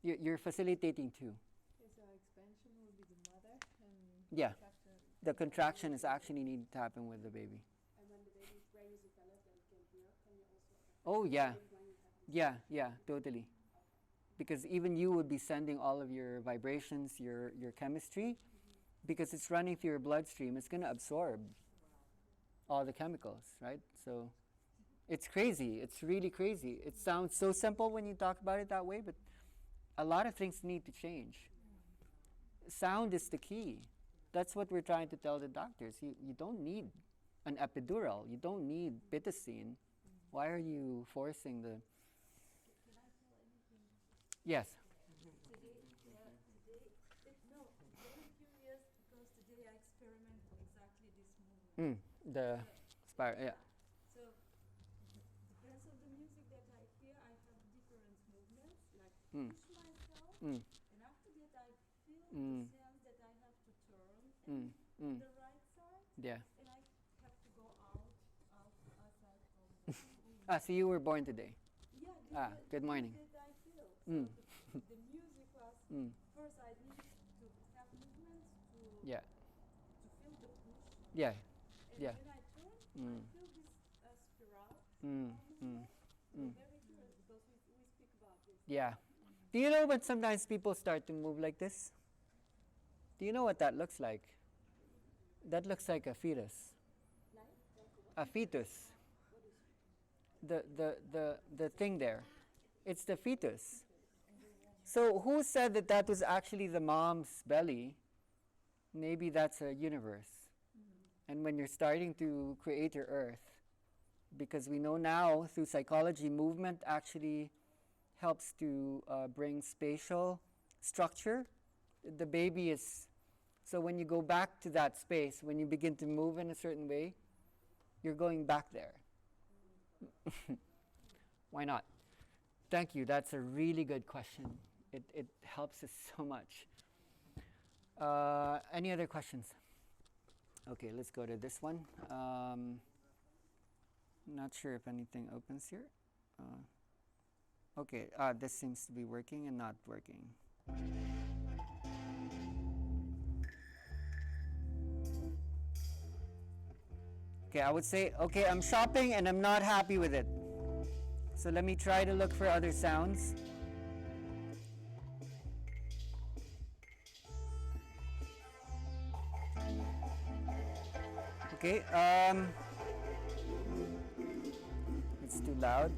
You're facilitating two. Okay, so expansion will be the mother, and Yeah. contraction. The contraction is actually needed to happen with the baby. And when the baby's brain is developed and can hear, can you also Oh, yeah. when you have this? Yeah, totally. Because even you would be sending all of your vibrations, your chemistry, because it's running through your bloodstream. It's going to absorb all the chemicals, right? So it's crazy. It's really crazy. It sounds so simple when you talk about it that way, but a lot of things need to change. Sound is the key. That's what we're trying to tell the doctors. You don't need an epidural. You don't need pitocin. Why are you forcing the... Yes. No, very curious because today I experiment exactly this movement. The spiral, yeah. So, depends on the music that I hear, I have different movements, like push myself, and after that I feel the sense that I have to turn and the right side, Yeah. and I So you were born today. Yeah, Good morning. that I feel. Mm. So the music was first I needed to have movements to Yeah. feel the push, Yeah. and Yeah. when I turn, Mm. I feel this spiral Mm. Mm. movement. Mm. Very curious because we speak about this. Yeah. Do you know when sometimes people start to move like this? Do you know what that looks like? That looks like a fetus. A fetus. The thing there. It's the fetus. So who said that that was actually the mom's belly? Maybe that's a universe. And when you're starting to create your earth, because we know now through psychology, movement actually helps to bring spatial structure. The baby is, so when you go back to that space, when you begin to move in a certain way, you're going back there. Why not? Thank you. That's a really good question. It helps us so much. Any other questions? Okay, let's go to this one. Not sure if anything opens here. Okay, this seems to be working and not working. Okay, I would say, okay, I'm shopping and I'm not happy with it. So let me try to look for other sounds. Okay, it's too loud.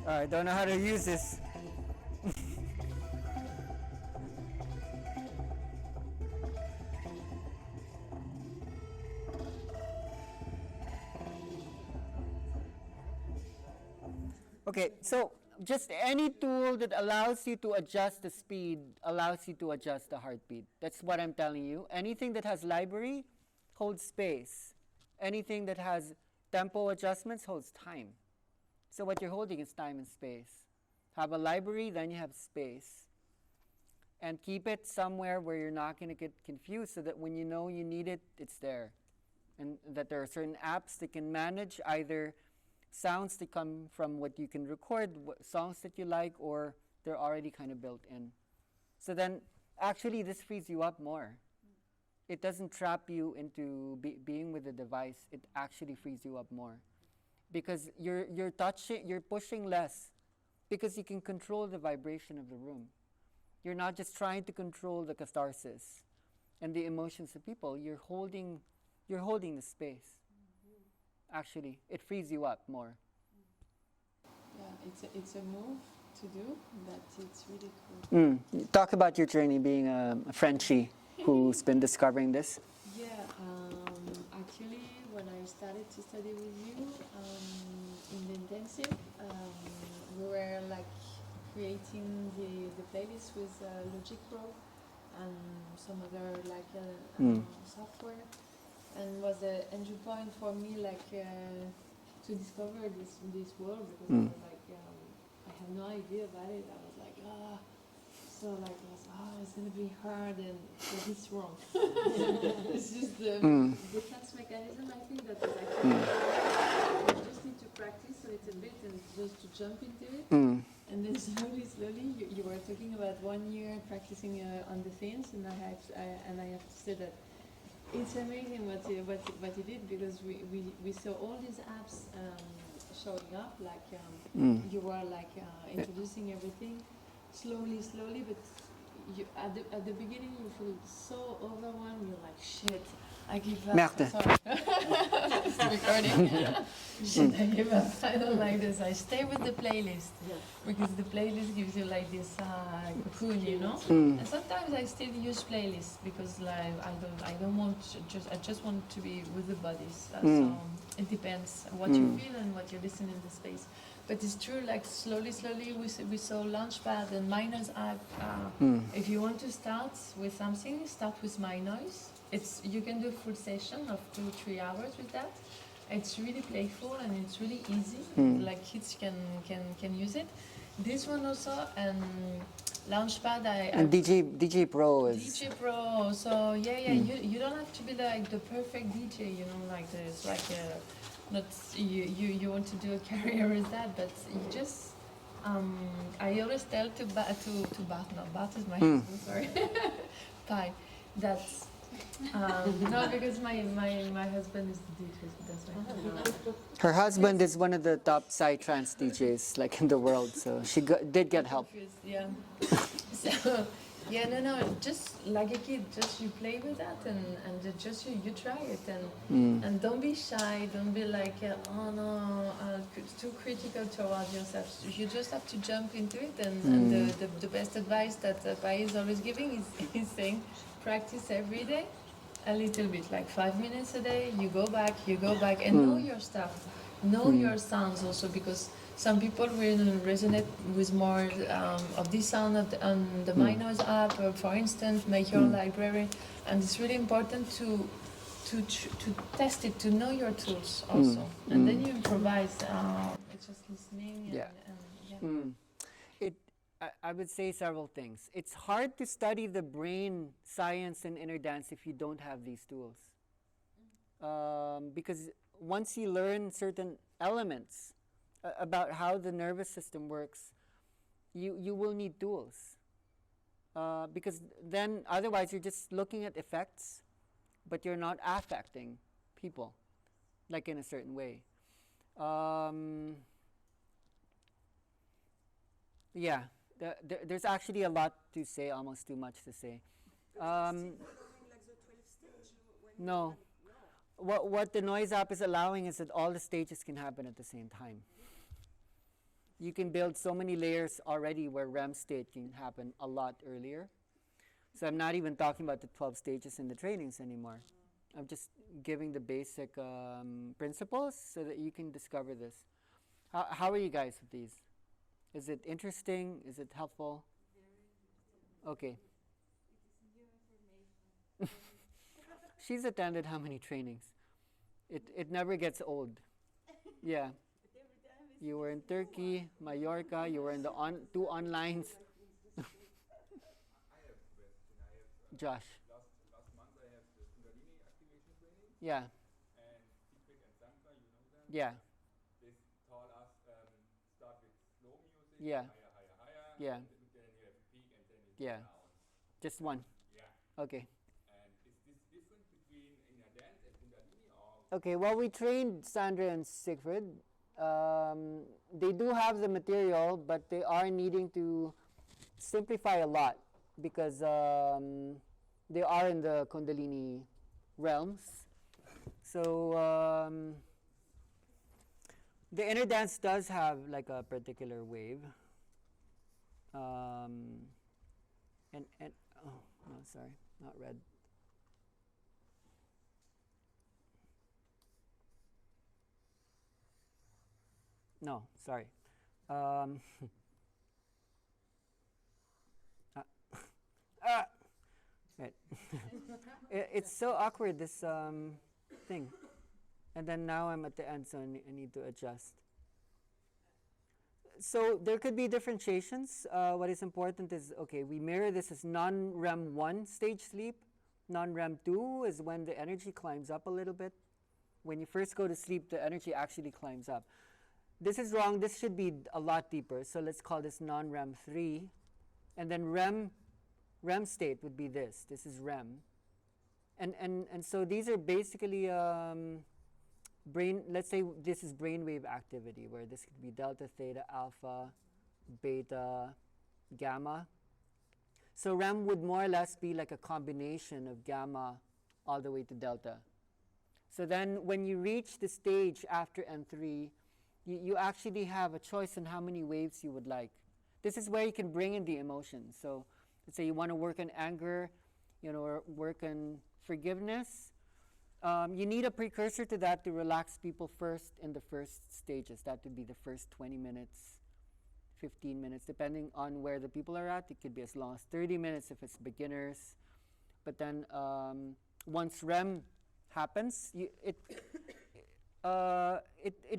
I don't know how to use this. Okay, so just any tool that allows you to adjust the speed allows you to adjust the heartbeat. That's what I'm telling you. Anything that has library holds space. Anything that has tempo adjustments holds time. So what you're holding is time and space. Have a library, then you have space. And keep it somewhere where you're not going to get confused so that when you know you need it, it's there. And that there are certain apps that can manage either sounds that come from what you can record, songs that you like, or they're already kind of built in. So then actually this frees you up more. It doesn't trap you into being with the device. It actually frees you up more. Because you're pushing less, because you can control the vibration of the room. You're not just trying to control the catharsis and the emotions of people. You're holding the space. Actually, it frees you up more. Yeah, it's a move to do, but it's really cool. Talk about your journey being a Frenchie who's been discovering this. Yeah, actually, when I started to study with you in the intensive, we were like creating the playlist with Logic Pro and some other like software, and was an entry point for me like to discover this world, because I was like I had no idea about it. I was like so like I was it's gonna be hard, and but it's wrong. It's just the defense mechanism. I think that is actually you just need to practice a little bit and just to jump into it. And then slowly, you were talking about 1 year practicing on the things, and I have to say that it's amazing what you did, because we saw all these apps showing up, like you were like introducing everything slowly, but you at the beginning you feel so overwhelmed. You're like, shit, I give up. Merde. Sorry. It's recording. Shit, I give up. I don't like this. I stay with the playlist, because the playlist gives you like this cocoon, you know. And sometimes I still use playlists because like I don't want I just want to be with the bodies. So it depends what you feel and what you listen in the space. But it's true, like slowly we saw Launchpad and Miner's app. If you want to start with something, start with My Noise. it's you can do a full session of 2-3 hours with that. It's really playful and it's really easy. Like kids can use it. This one also and Launchpad. And DJ Pro is DJ Pro. So yeah. You don't have to be like the perfect DJ. You know, like there's like not you want to do a career with that, but you just. I always tell to Bart, no, Bart is my husband, sorry, Pi, that's, no, because my husband is the DJ, so that's why. her husband is one of the top psytrance DJs like in the world, so she did get help. Yeah. So, yeah, no, just like a kid, just you play with that and just you try it and don't be shy, don't be like, oh no, too critical towards yourself. You just have to jump into it and the best advice that Pai is always giving is saying, practice every day, a little bit, like 5 minutes a day, you go back and know your stuff, know your sounds also, because some people will resonate with more of this sound on the My Noise app, for instance, make your library, and it's really important to test it, to know your tools also, and then you improvise. It's just listening. I would say several things. It's hard to study the brain science and inner dance if you don't have these tools, because once you learn certain elements about how the nervous system works, you will need tools, because then otherwise you're just looking at effects, but you're not affecting people like in a certain way. Yeah, there's actually a lot to say, almost too much to say. No. What the Noise app is allowing is that all the stages can happen at the same time. You can build so many layers already where REM state can happen a lot earlier. So I'm not even talking about the 12 stages in the trainings anymore. I'm just giving the basic principles so that you can discover this. How are you guys with these? Is it interesting? Is it helpful? Okay. She's attended how many trainings? It never gets old. Yeah. You were in Turkey, Mallorca, you were in the 2 onlines. Josh. Last month I have the Kundalini activation training. Yeah. And Secret and Sanka, you know them? Yeah. They taught us start with slow music, Yeah. higher. Yeah. And then you have a peak and then you Yeah. go down. Just one. Yeah. Okay. And is this different between inner dance and Kundalini or? Okay, well, we trained Sandra and Siegfried. They do have the material, but they are needing to simplify a lot because they are in the Kundalini realms. So the inner dance does have like a particular wave. And oh no, sorry, not red. No, sorry. Right. It's so awkward, this thing. And then now I'm at the end, so I need to adjust. So there could be differentiations. What is important is, okay, we mirror this as non-REM 1 stage sleep. Non-REM 2 is when the energy climbs up a little bit. When you first go to sleep, the energy actually climbs up. This is wrong. This should be a lot deeper. So let's call this non-REM 3. And then REM state would be this. This is REM. And so these are basically brain, let's say this is brainwave activity, where this could be delta, theta, alpha, beta, gamma. So REM would more or less be like a combination of gamma all the way to delta. So then when you reach the stage after N3, you actually have a choice on how many waves you would like. This is where you can bring in the emotions. So let's say you want to work on anger, or work on forgiveness. You need a precursor to that to relax people first in the first stages. That would be the first 20 minutes, 15 minutes, depending on where the people are at. It could be as long as 30 minutes if it's beginners. But then once REM happens, it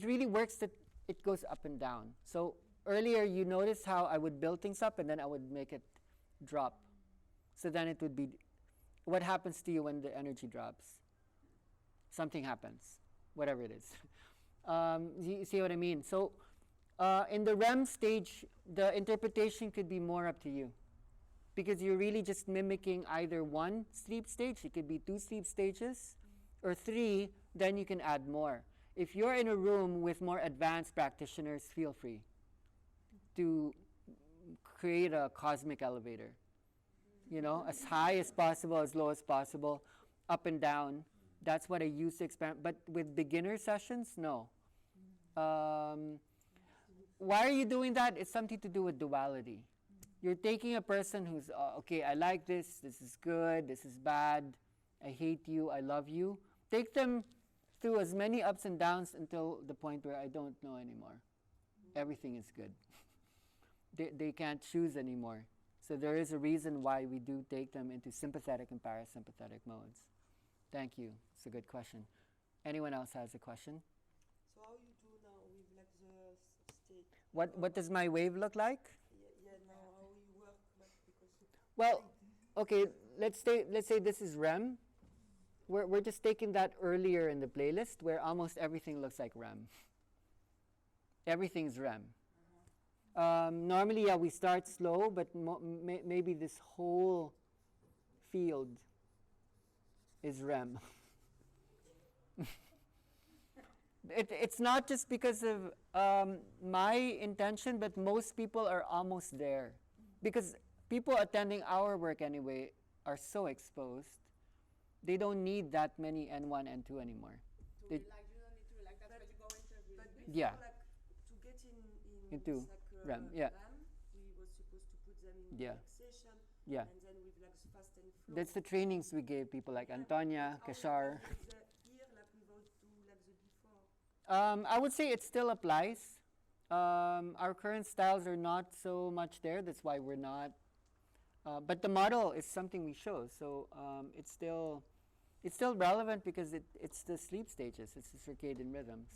really works that it goes up and down. So earlier you noticed how I would build things up and then I would make it drop. So then it would be, what happens to you when the energy drops? Something happens, whatever it is. You see what I mean? So in the REM stage, the interpretation could be more up to you, because you're really just mimicking either one sleep stage, it could be 2 sleep stages, or 3, then you can add more. If you're in a room with more advanced practitioners, feel free to create a cosmic elevator. You know, as high as possible, as low as possible, up and down. That's what I use to experiment. But with beginner sessions, no. Why are you doing that? It's something to do with duality. You're taking a person who's, okay, I like this is good, this is bad, I hate you, I love you. Take them through as many ups and downs until the point where I don't know anymore. Everything is good. They can't choose anymore. So there is a reason why we do take them into sympathetic and parasympathetic modes. Thank you. It's a good question. Anyone else has a question? So how you do now with like the state? What does my wave look like? Yeah, now how you work like because Well, okay, let's say this is REM. We're just taking that earlier in the playlist where almost everything looks like REM. Everything's REM. Normally, yeah, we start slow, but maybe this whole field is REM. It's not just because of my intention, but most people are almost there. Because people attending our work anyway are so exposed. They don't need that many N1, N2 anymore. You don't need to relax. That's why you go into but before Yeah. like to get Into like, REM, yeah. we were supposed to put them in Yeah. relaxation Yeah. and then with like fast and flow. That's the trainings we gave people like Antonia, Kashar. Here like without do like the before. I would say it still applies. Our current styles are not so much there. That's why we're not. But the model is something we show. So it's still relevant because it's the sleep stages. It's the circadian rhythms.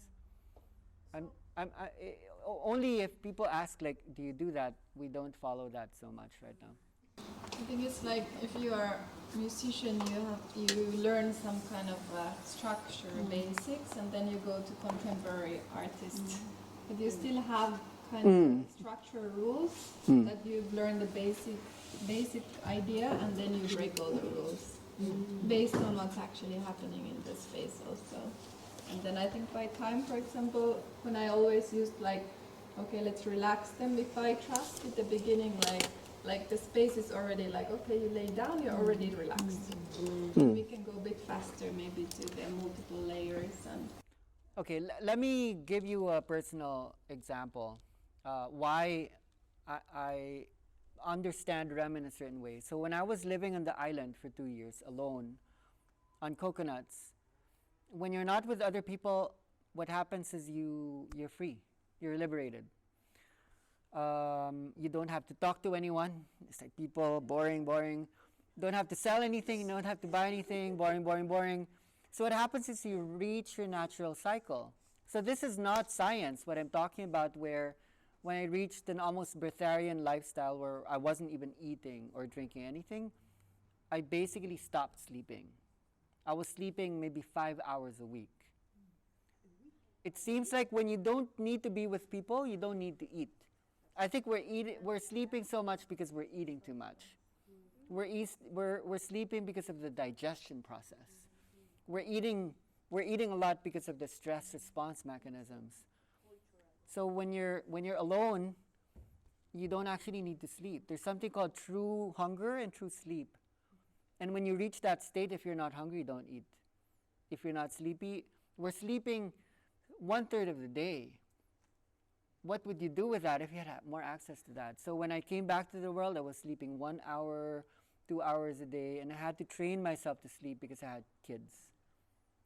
Only if people ask, like, do you do that? We don't follow that so much right now. I think it's like if you are a musician, you learn some kind of structure, basics, and then you go to contemporary artists. But you still have kind of structural rules that you've learned the basic idea, and then you break all the rules based on what's actually happening in the space also. And then I think by time, for example, when I always used like, okay, let's relax them. If I trust at the beginning, like the space is already like, okay, you lay down, you're already relaxed. We can go a bit faster maybe to the multiple layers. And Okay, let me give you a personal example why I understand REM in a certain way. So when I was living on the island for 2 years alone on coconuts, when you're not with other people, what happens is you're free, you're liberated. You don't have to talk to anyone. It's like people, boring. Don't have to sell anything, you don't have to buy anything, boring. So what happens is you reach your natural cycle. So this is not science, what I'm talking about, where when I reached an almost breatharian lifestyle where I wasn't even eating or drinking anything, I basically stopped sleeping. I was sleeping maybe 5 hours a week. It seems like when you don't need to be with people, you don't need to eat. I think we're sleeping so much because we're eating too much. We're sleeping because of the digestion process. We're eating a lot because of the stress response mechanisms. So when you're alone, you don't actually need to sleep. There's something called true hunger and true sleep. And when you reach that state, if you're not hungry, don't eat. If you're not sleepy, we're sleeping 1/3 of the day. What would you do with that if you had more access to that? So when I came back to the world, I was sleeping 1 hour, 2 hours a day, and I had to train myself to sleep because I had kids.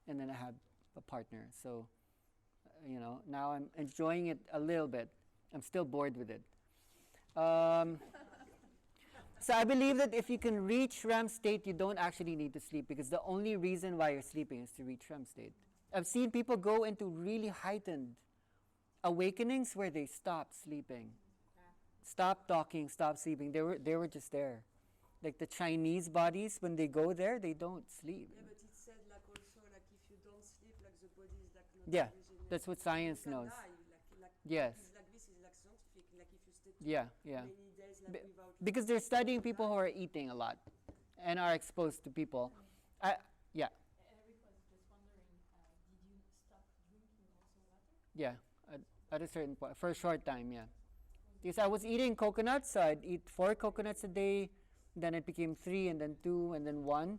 And then I had a partner. So, now I'm enjoying it a little bit. I'm still bored with it. So I believe that if you can reach REM state, you don't actually need to sleep, because the only reason why you're sleeping is to reach REM state. I've seen people go into really heightened awakenings where they stop sleeping, stop talking, stop sleeping. They were just there. Like the Chinese bodies, when they go there, they don't sleep. Yeah, but it said like also like if you don't sleep, like the body is like not Yeah, regenerating. that's what You science can knows. die, like Yes. it's like this is like scientific. Like if you stay Yeah, yeah. many days like Be- without Because they're studying people who are eating a lot and are exposed to people. Yeah, Eric was just wondering, did you stop drinking also water? yeah. At a certain point, for a short time, yeah. Because I was eating coconuts, so I'd eat 4 coconuts a day, then it became 3, and then 2, and then 1,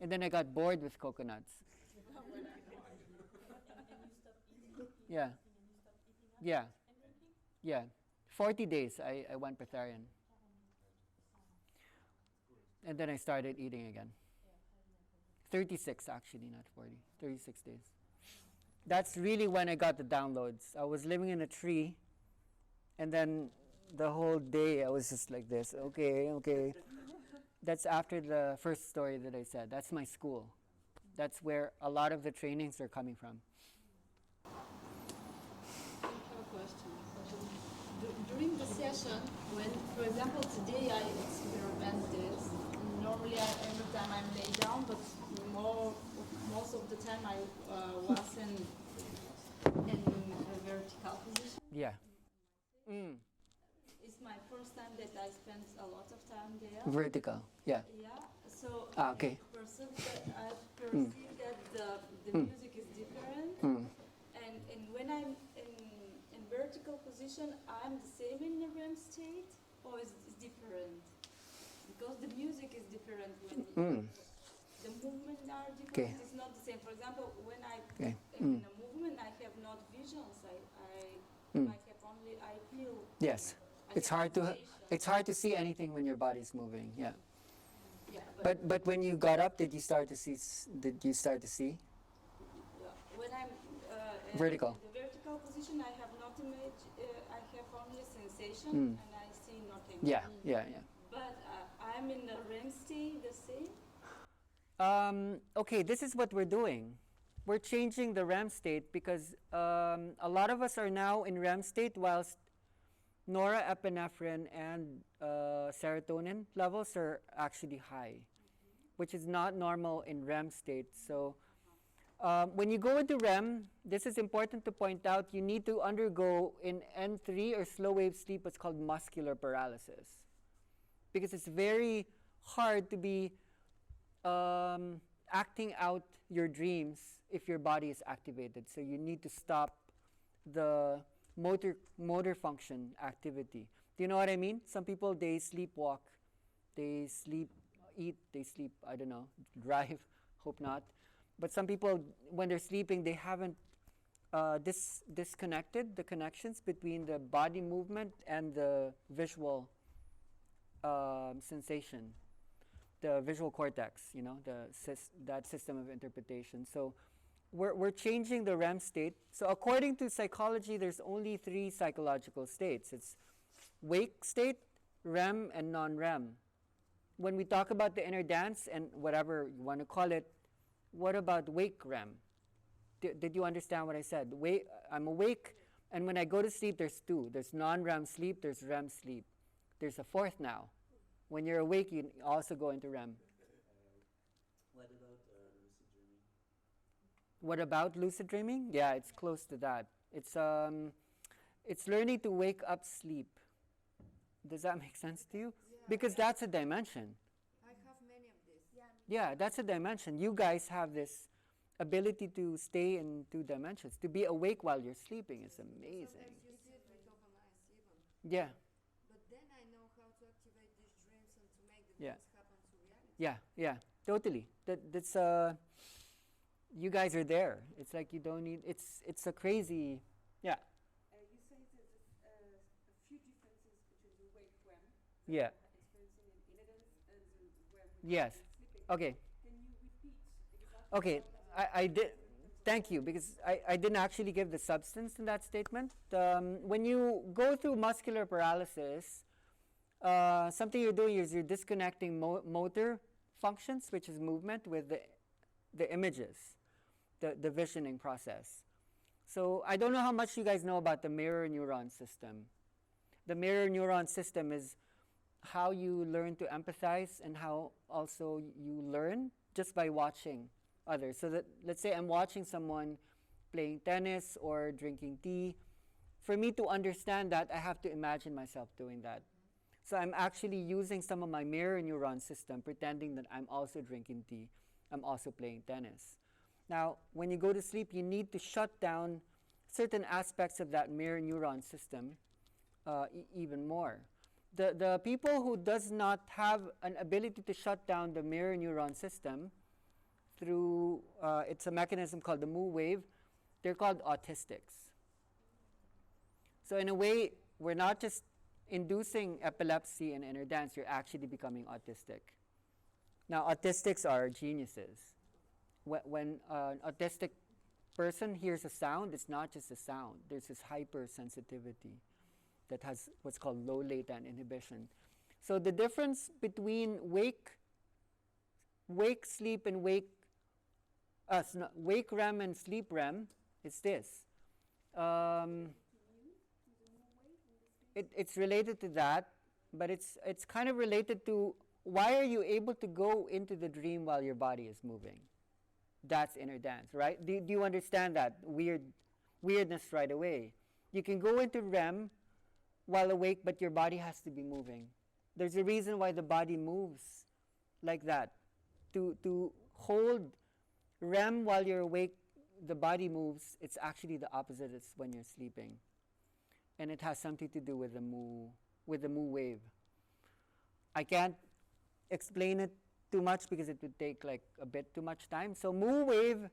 and then I got bored with coconuts. And you stopped eating, Yeah, and you stopped eating yeah, and drinking? yeah. 40 days I went Breatharian. And then I started eating again. 36 actually, not 40. 36 days. That's really when I got the downloads. I was living in a tree, and then the whole day I was just like this. Okay, okay. That's after the first story that I said. That's my school. That's where a lot of the trainings are coming from. I have a question. During the session, when, for example, today I experiment this, normally every time I'm lay down, but most of the time I was in a vertical position. Yeah. Mm. It's my first time that I spent a lot of time there. Vertical. Yeah. Yeah, so Okay. I perceive that the music is different, and when I'm in vertical position, I'm the same in the REM state, or is it different? Because the music is different when the movements are different. Okay. It's not the same. For example, when I Okay. in a movement, I have not visions. I have only I feel. Yes. I It's have hard to sensation. it's hard to see anything when your body's moving. Yeah. Yeah, But when you got up, did you start to see? Did you start to see? yeah, when I'm Vertical. in the vertical position, I have not image. I have only a sensation, and I see nothing. Yeah. Yeah. Yeah. But I'm in the REM state, the same. Okay, this is what we're doing. We're changing the REM state because a lot of us are now in REM state whilst norepinephrine and serotonin levels are actually high, which is not normal in REM state. So when you go into REM, this is important to point out, you need to undergo in N3 or slow wave sleep what's called muscular paralysis, because it's very hard to be acting out your dreams if your body is activated. So you need to stop the motor function activity. Do you know what I mean? Some people, they sleepwalk, they sleep, eat, they sleep, I don't know, drive, hope not. But some people, when they're sleeping, they haven't disconnected the connections between the body movement and the visual sensation, the visual cortex, you know, that system of interpretation. So we're changing the REM state. So according to psychology, there's only 3 psychological states. It's wake state, REM, and non-REM. When we talk about the inner dance and whatever you want to call it, what about wake REM? Did you understand what I said? I'm awake, and when I go to sleep, there's 2. There's non-REM sleep, there's REM sleep. There's a 4th now. When you're awake, you also go into REM. What about lucid dreaming? What about lucid dreaming? Yeah, it's close to that. It's learning to wake up sleep. Does that make sense to you? Because that's a dimension. I have many of this. Yeah, that's a dimension. You guys have this ability to stay in 2 dimensions. To be awake while you're sleeping is amazing. Sometimes you see it with open eyes even. Yeah, But then I know how to activate these dreams and to make the Yeah. dreams happen to reality. yeah, totally. That's you guys are there. It's like you don't need. It's a crazy. Yeah. You say there's a few differences between the wake REM Yeah. experiencing in inner dance and the REM Yes. sleeping. Okay. Can you repeat exactly? Okay. I did. Thank you, because I didn't actually give the substance in that statement. When you go through muscular paralysis, something you're doing is you're disconnecting motor functions, which is movement, with the images, the visioning process. So I don't know how much you guys know about the mirror neuron system. The mirror neuron system is how you learn to empathize and how also you learn just by watching others. So that, let's say I'm watching someone playing tennis or drinking tea. For me to understand that, I have to imagine myself doing that. So I'm actually using some of my mirror neuron system, pretending that I'm also drinking tea, I'm also playing tennis. Now, when you go to sleep, you need to shut down certain aspects of that mirror neuron system even more. The people who does not have an ability to shut down the mirror neuron system through, it's a mechanism called the mu wave, they're called autistics. So in a way, we're not just inducing epilepsy and inner dance, you're actually becoming autistic. Now, autistics are geniuses. When an autistic person hears a sound, it's not just a sound. There's this hypersensitivity that has what's called low latent inhibition. So the difference between wake sleep and wake REM and sleep REM is this. It's related to that, but it's kind of related to why are you able to go into the dream while your body is moving? That's inner dance, right? Do you understand that weirdness right away? You can go into REM while awake, but your body has to be moving. There's a reason why the body moves like that. To hold REM while you're awake, the body moves. It's actually the opposite. It's when you're sleeping. And it has something to do with the mu wave. I can't explain it too much because it would take like a bit too much time. So mu wave,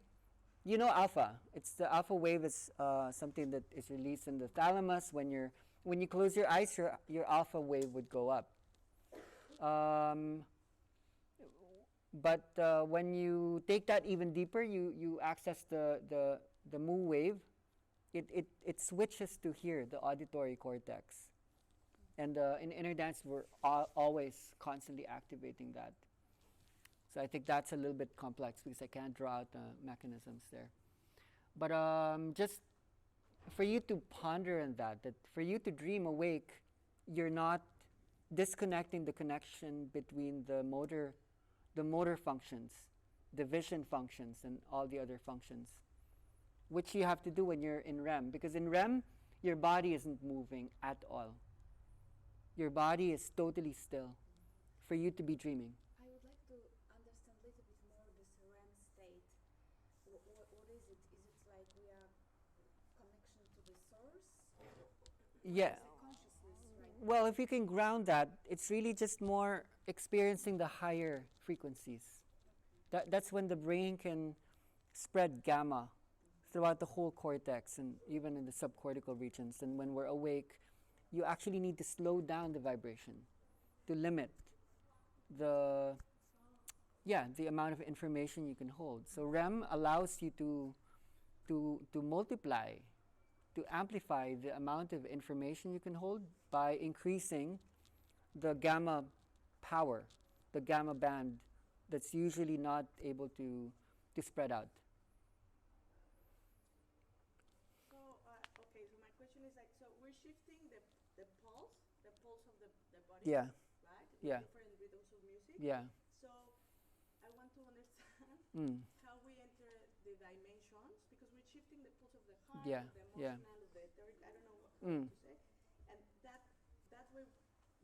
you know alpha. It's the alpha wave is something that is released in the thalamus. When you close your eyes, your alpha wave would go up. But when you take that even deeper, you access the mu wave. It switches to here, the auditory cortex. And in inner dance, we're always constantly activating that. So I think that's a little bit complex because I can't draw out the mechanisms there. But just for you to ponder on that for you to dream awake, you're not disconnecting the connection between the motor functions, the vision functions, and all the other functions, which you have to do when you're in REM. Because in REM, your body isn't moving at all. Your body is totally still for you to be dreaming. I would like to understand a little bit more this REM state. What is it? Is it like we are connection to the source? Yeah. Is it consciousness, right? Well, if you can ground that, it's really just more experiencing the higher frequencies. That's when the brain can spread gamma throughout the whole cortex and even in the subcortical regions. And when we're awake, you actually need to slow down the vibration to limit the amount of information you can hold. So REM allows you to multiply, to amplify the amount of information you can hold by increasing the gamma power, the gamma band that's usually not able to spread out. So, okay, so my question is like, so we're shifting the pulse of the body, Yeah. right? Yeah. Different rhythms of music. Yeah. So, I want to understand how we enter the dimensions, because we're shifting the pulse of the heart, Yeah. of the Yeah. emotional, of the etheric, I don't know what to say. And that way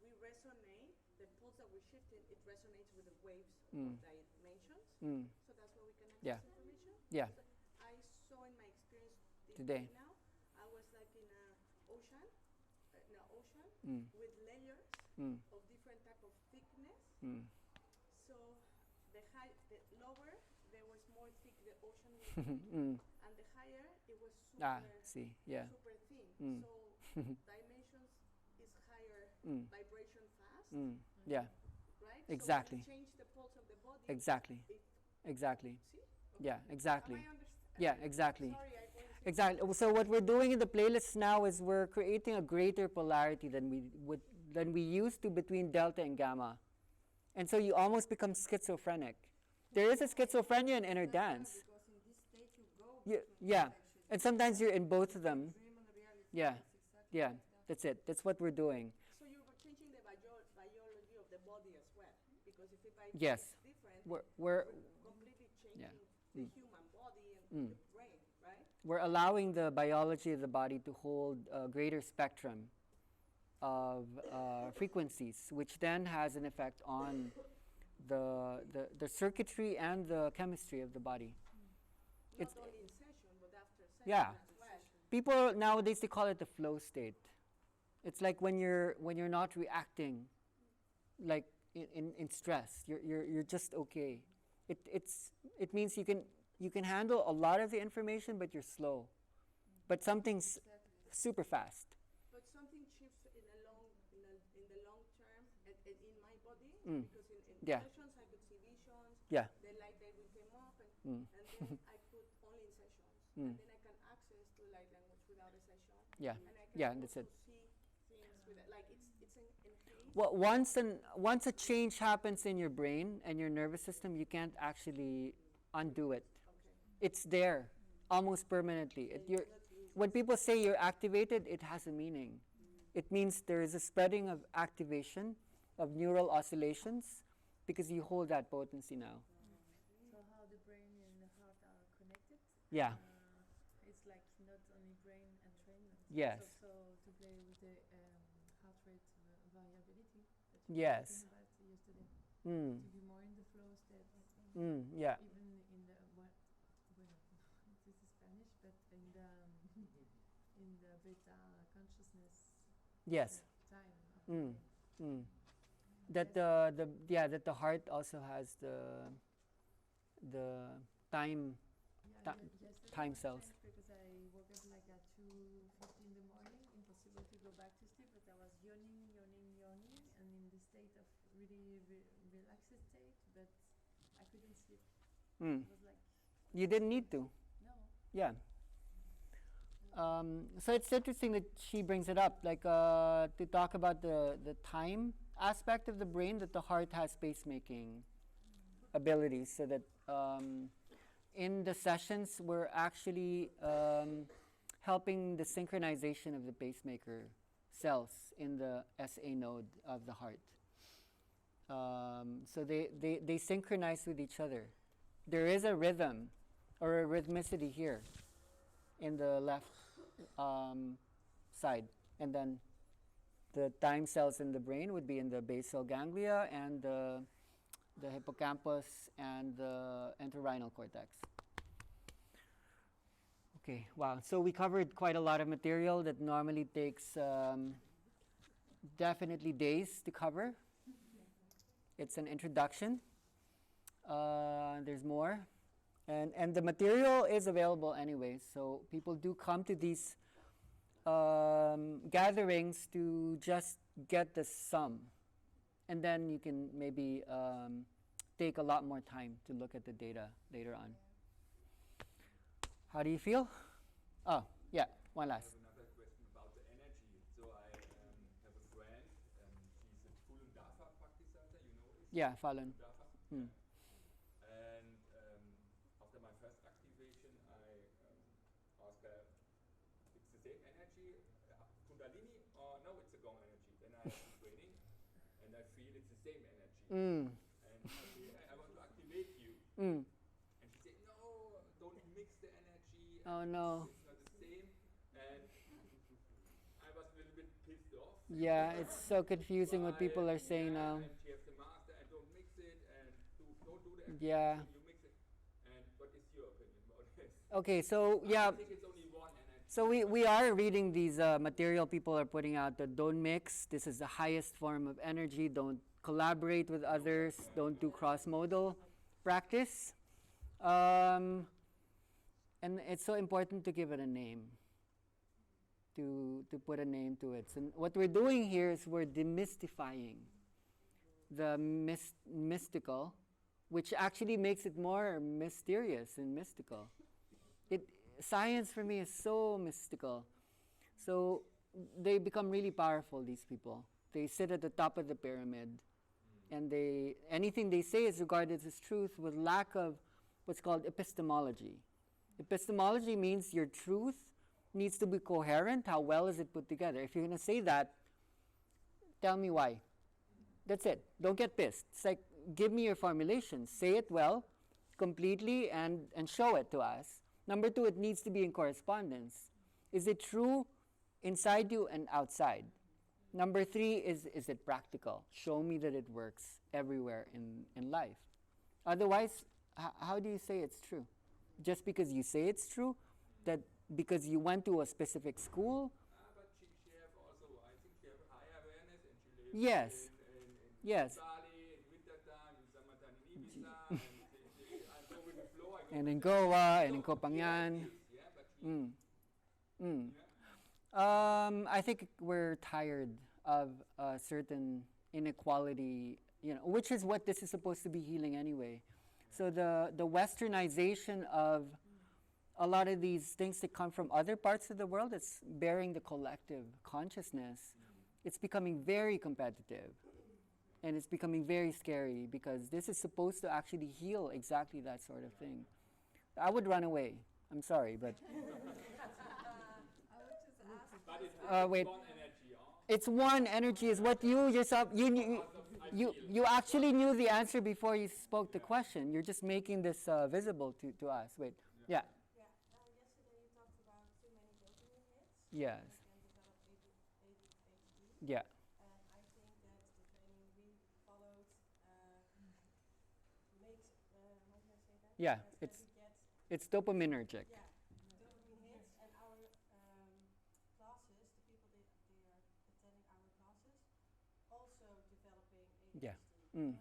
we resonate, the pulse that we're shifting, it resonates with the waves of dimensions. So that's where we can access Yeah. information. Yeah. So I saw in my experience Today. now, I was like in an ocean Mm. with layers of different type of thickness. So the lower there was more thick, the ocean was thick, and the higher it was super See, yeah. super thin. So dimensions is higher vibration fast, Yeah, right? exactly. So when you change the pulse of the body. Exactly. It, Exactly. see? Yeah, exactly. Am I understand? Yeah, exactly. Sorry, I wasn't. Exactly. So what we're doing in the playlist now is we're creating a greater polarity than we than we used to between delta and gamma. And so you almost become schizophrenic. There is a schizophrenia in inner dance. Because in this state you go between Yeah. directions. And sometimes you're in both of them. Dream and reality. Yeah. It's exactly Yeah. like that. That's it. That's what we're doing. So you were changing the biology of the body as well, because if the biology Yes. is different, We're completely changing Yeah. the human body and the brain, right? we're allowing the biology of the body to hold a greater spectrum of frequencies, which then has an effect on the circuitry and the chemistry of the body. It's Not only in session, but after session Yeah. as well. people nowadays they call it the flow state. It's like when you're not reacting, like in stress. You're just okay. It means you can handle a lot of the information, but you're slow. But something's super fast. But something shifts in the long term and in my body, Mm. because in Yeah. sessions I could see visions, Yeah. the light they will come up, and Mm. then I could only in sessions, Mm. and then I can access to light language without a session, Yeah. and I can Yeah, also that's it. see things with it. Like it's enhanced. Well, once a change happens in your brain and your nervous system, you can't actually undo it. Okay. It's there, almost permanently. When people say you're activated, it has a meaning. It means there is a spreading of activation of neural oscillations because you hold that potency now. So how the brain and the heart are connected? Yeah. It's like not only brain entrainment. Yes. It's also to play with the heart rate variability that you Yes. were talking about yesterday. Mm. To be more in the flow state. Yeah. Even in the this is Spanish, but in the in the beta consciousness Yes. time. Mm. Mm. That that the heart also has the time. Yeah, Ti- yesterday time was cells. strange because I woke up like at 2:50 in the morning, impossible to go back to sleep, but I was yawning, and in the state of really relaxed state, but I couldn't sleep. Mm. It was like, You didn't need to. no. Yeah. So it's interesting that she brings it up, like to talk about the time aspect of the brain, that the heart has pacemaking abilities, so that in the sessions we're actually helping the synchronization of the pacemaker cells in the SA node of the heart. So they synchronize with each other. There is a rhythm or a rhythmicity here in the left side, and then the time cells in the brain would be in the basal ganglia and the hippocampus and the entorhinal cortex. Okay, wow. So we covered quite a lot of material that normally takes definitely days to cover. It's an introduction. There's more. And the material is available anyway, so people do come to these gatherings to just get the sum. And then you can maybe take a lot more time to look at the data later on. How do you feel? Oh, yeah, one I last. have another question about the energy. So I have a friend, she's a full DAFA practitioner, you know this? Yeah, Falun. DAFA? Hmm. And after my first activation, I asked her, it's the same energy, Kundalini, or no, it's a Gong energy. Then I have the training, and I feel it's the same energy. Mm. And I say, I want to activate you. Mm. And she said, no, don't mix the energy. Oh, and no. It's not the same. And I was a little bit pissed off. Yeah, it's so confusing what people are saying now. And she has the master, and don't mix it, and don't do the Yeah. activation, you mix it. And what is your opinion about this? Okay, so yeah. I think it's only one energy. So we are reading these material people are putting out that don't mix. This is the highest form of energy. Don't collaborate with others. Don't do cross-modal practice. And it's so important to give it a name, to put a name to it. So what we're doing here is we're demystifying the mystical, which actually makes it more mysterious and mystical. Science for me is so mystical. So they become really powerful, these people. They sit at the top of the pyramid, and anything they say is regarded as truth with lack of what's called epistemology. Epistemology means your truth needs to be coherent. How well is it put together? If you're going to say that, tell me why. That's it. Don't get pissed. It's like, give me your formulation. Say it well, completely, and show it to us. Number two, it needs to be in correspondence. Is it true inside you and outside? Number three, is it practical? Show me that it works everywhere in life. Otherwise, how do you say it's true? Just because you say it's true? That because you went to a specific school? But she have also, I think she have high awareness, and she lives Yes. in Yes. Bali, in wintertime, in summertime in Ibiza, and I go with the flow. I go And with in the Goa, and flow. in Kopangan. Yeah, but she, I think we're tired of a certain inequality, which is what this is supposed to be healing anyway. So the westernization of a lot of these things that come from other parts of the world, it's bearing the collective consciousness. It's becoming very competitive. And it's becoming very scary because this is supposed to actually heal exactly that sort of thing. I would run away. I'm sorry, but but it's wait. one energy, It's one energy. Is what you yourself you actually knew the answer before you spoke the question. You're just making this visible to us. Wait, yeah. Yeah, yesterday you talked about too many dopamine hits. Yes. And develop ADHD. Yeah. And I think that the training we followed makes, how can I say that? Yeah, That it's we get, it's dopaminergic. yeah, dopamine hits, and our classes, the people that they are attending our classes, also developing ADHD. Yeah. Mm.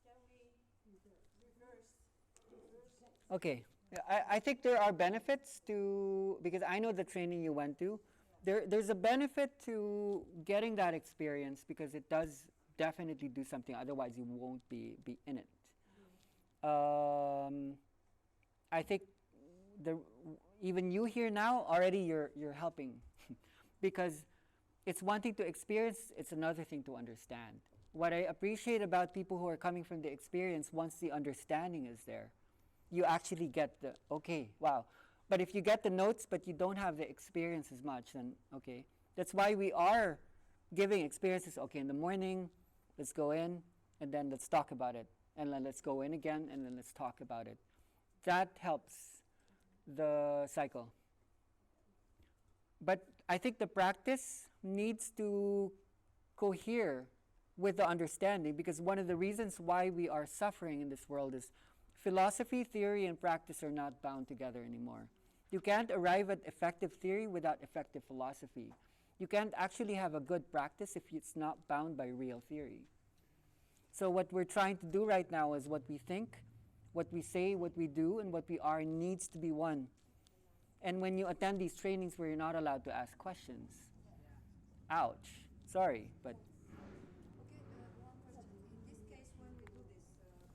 Can we reverse it? Okay. I think there are benefits to, because I know the training you went to. There's a benefit to getting that experience because it does definitely do something. Otherwise, you won't be in it. I think even you here now already you're helping because it's one thing to experience. It's another thing to understand. What I appreciate about people who are coming from the experience, once the understanding is there, you actually get the, okay, wow. But if you get the notes but you don't have the experience as much, then okay. That's why we are giving experiences. Okay, in the morning, let's go in, and then let's talk about it. And then let's go in again, and then let's talk about it. That helps the cycle. But I think the practice needs to cohere with the understanding, because one of the reasons why we are suffering in this world is philosophy, theory, and practice are not bound together anymore. You can't arrive at effective theory without effective philosophy. You can't actually have a good practice if it's not bound by real theory. So what we're trying to do right now is what we think, what we say, what we do, and what we are needs to be one. And when you attend these trainings where you're not allowed to ask questions, ouch, sorry, but Okay, one question. In this case, when we do this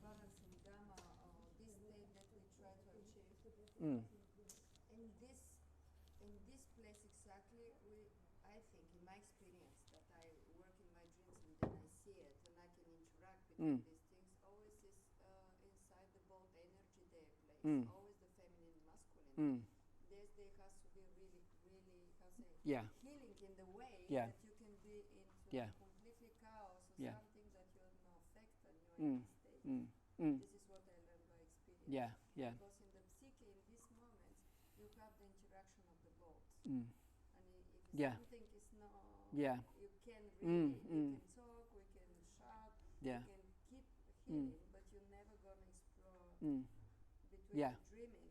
balancing gamma or this state that we try to achieve, in this place exactly, I think, in my experience, that I work in my dreams and then I see it and I can interact between these things, always is inside the both energy there place, always the feminine and masculine. There has to be really, really, how say, healing in the way that you can be into completely chaos or something that you have no effect on you in this state. This is what I learned by experience. Because in the psyche, in this moment, you have the interaction of the both. And if something is not, you can really, we can talk, we can shout, we can keep healing, but you're never going to explore between the dreaming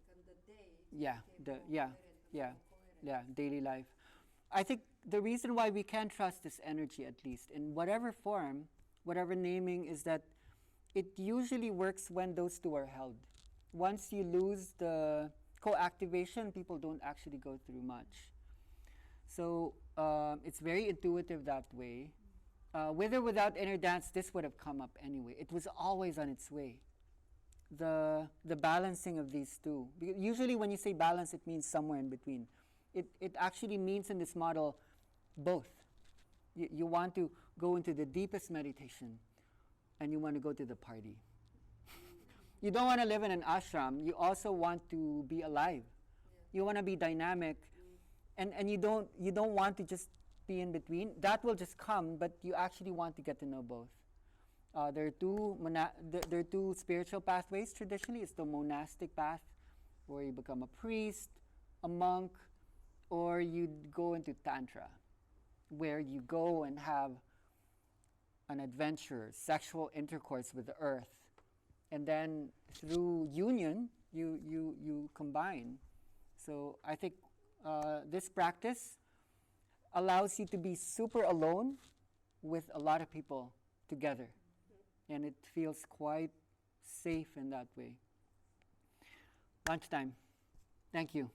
and the day. Daily life. I think the reason why we can't trust this energy, at least in whatever form, whatever naming, is that it usually works when those two are held. Once you lose the co-activation, people don't actually go through much. So it's very intuitive that way. With or without inner dance, this would have come up anyway. It was always on its way. The balancing of these two. Usually when you say balance, it means somewhere in between. It actually means in this model both. You want to go into the deepest meditation, and you want to go to the party. You don't want to live in an ashram. You also want to be alive. You want to be dynamic, and you don't want to just be in between. That will just come, but you actually want to get to know both. There are two spiritual pathways traditionally. It's the monastic path, where you become a priest, a monk, or you go into tantra, where you go and have an adventure, sexual intercourse with the earth, and then through union you combine. So I think this practice allows you to be super alone with a lot of people together, and it feels quite safe in that way. Lunchtime. Thank you.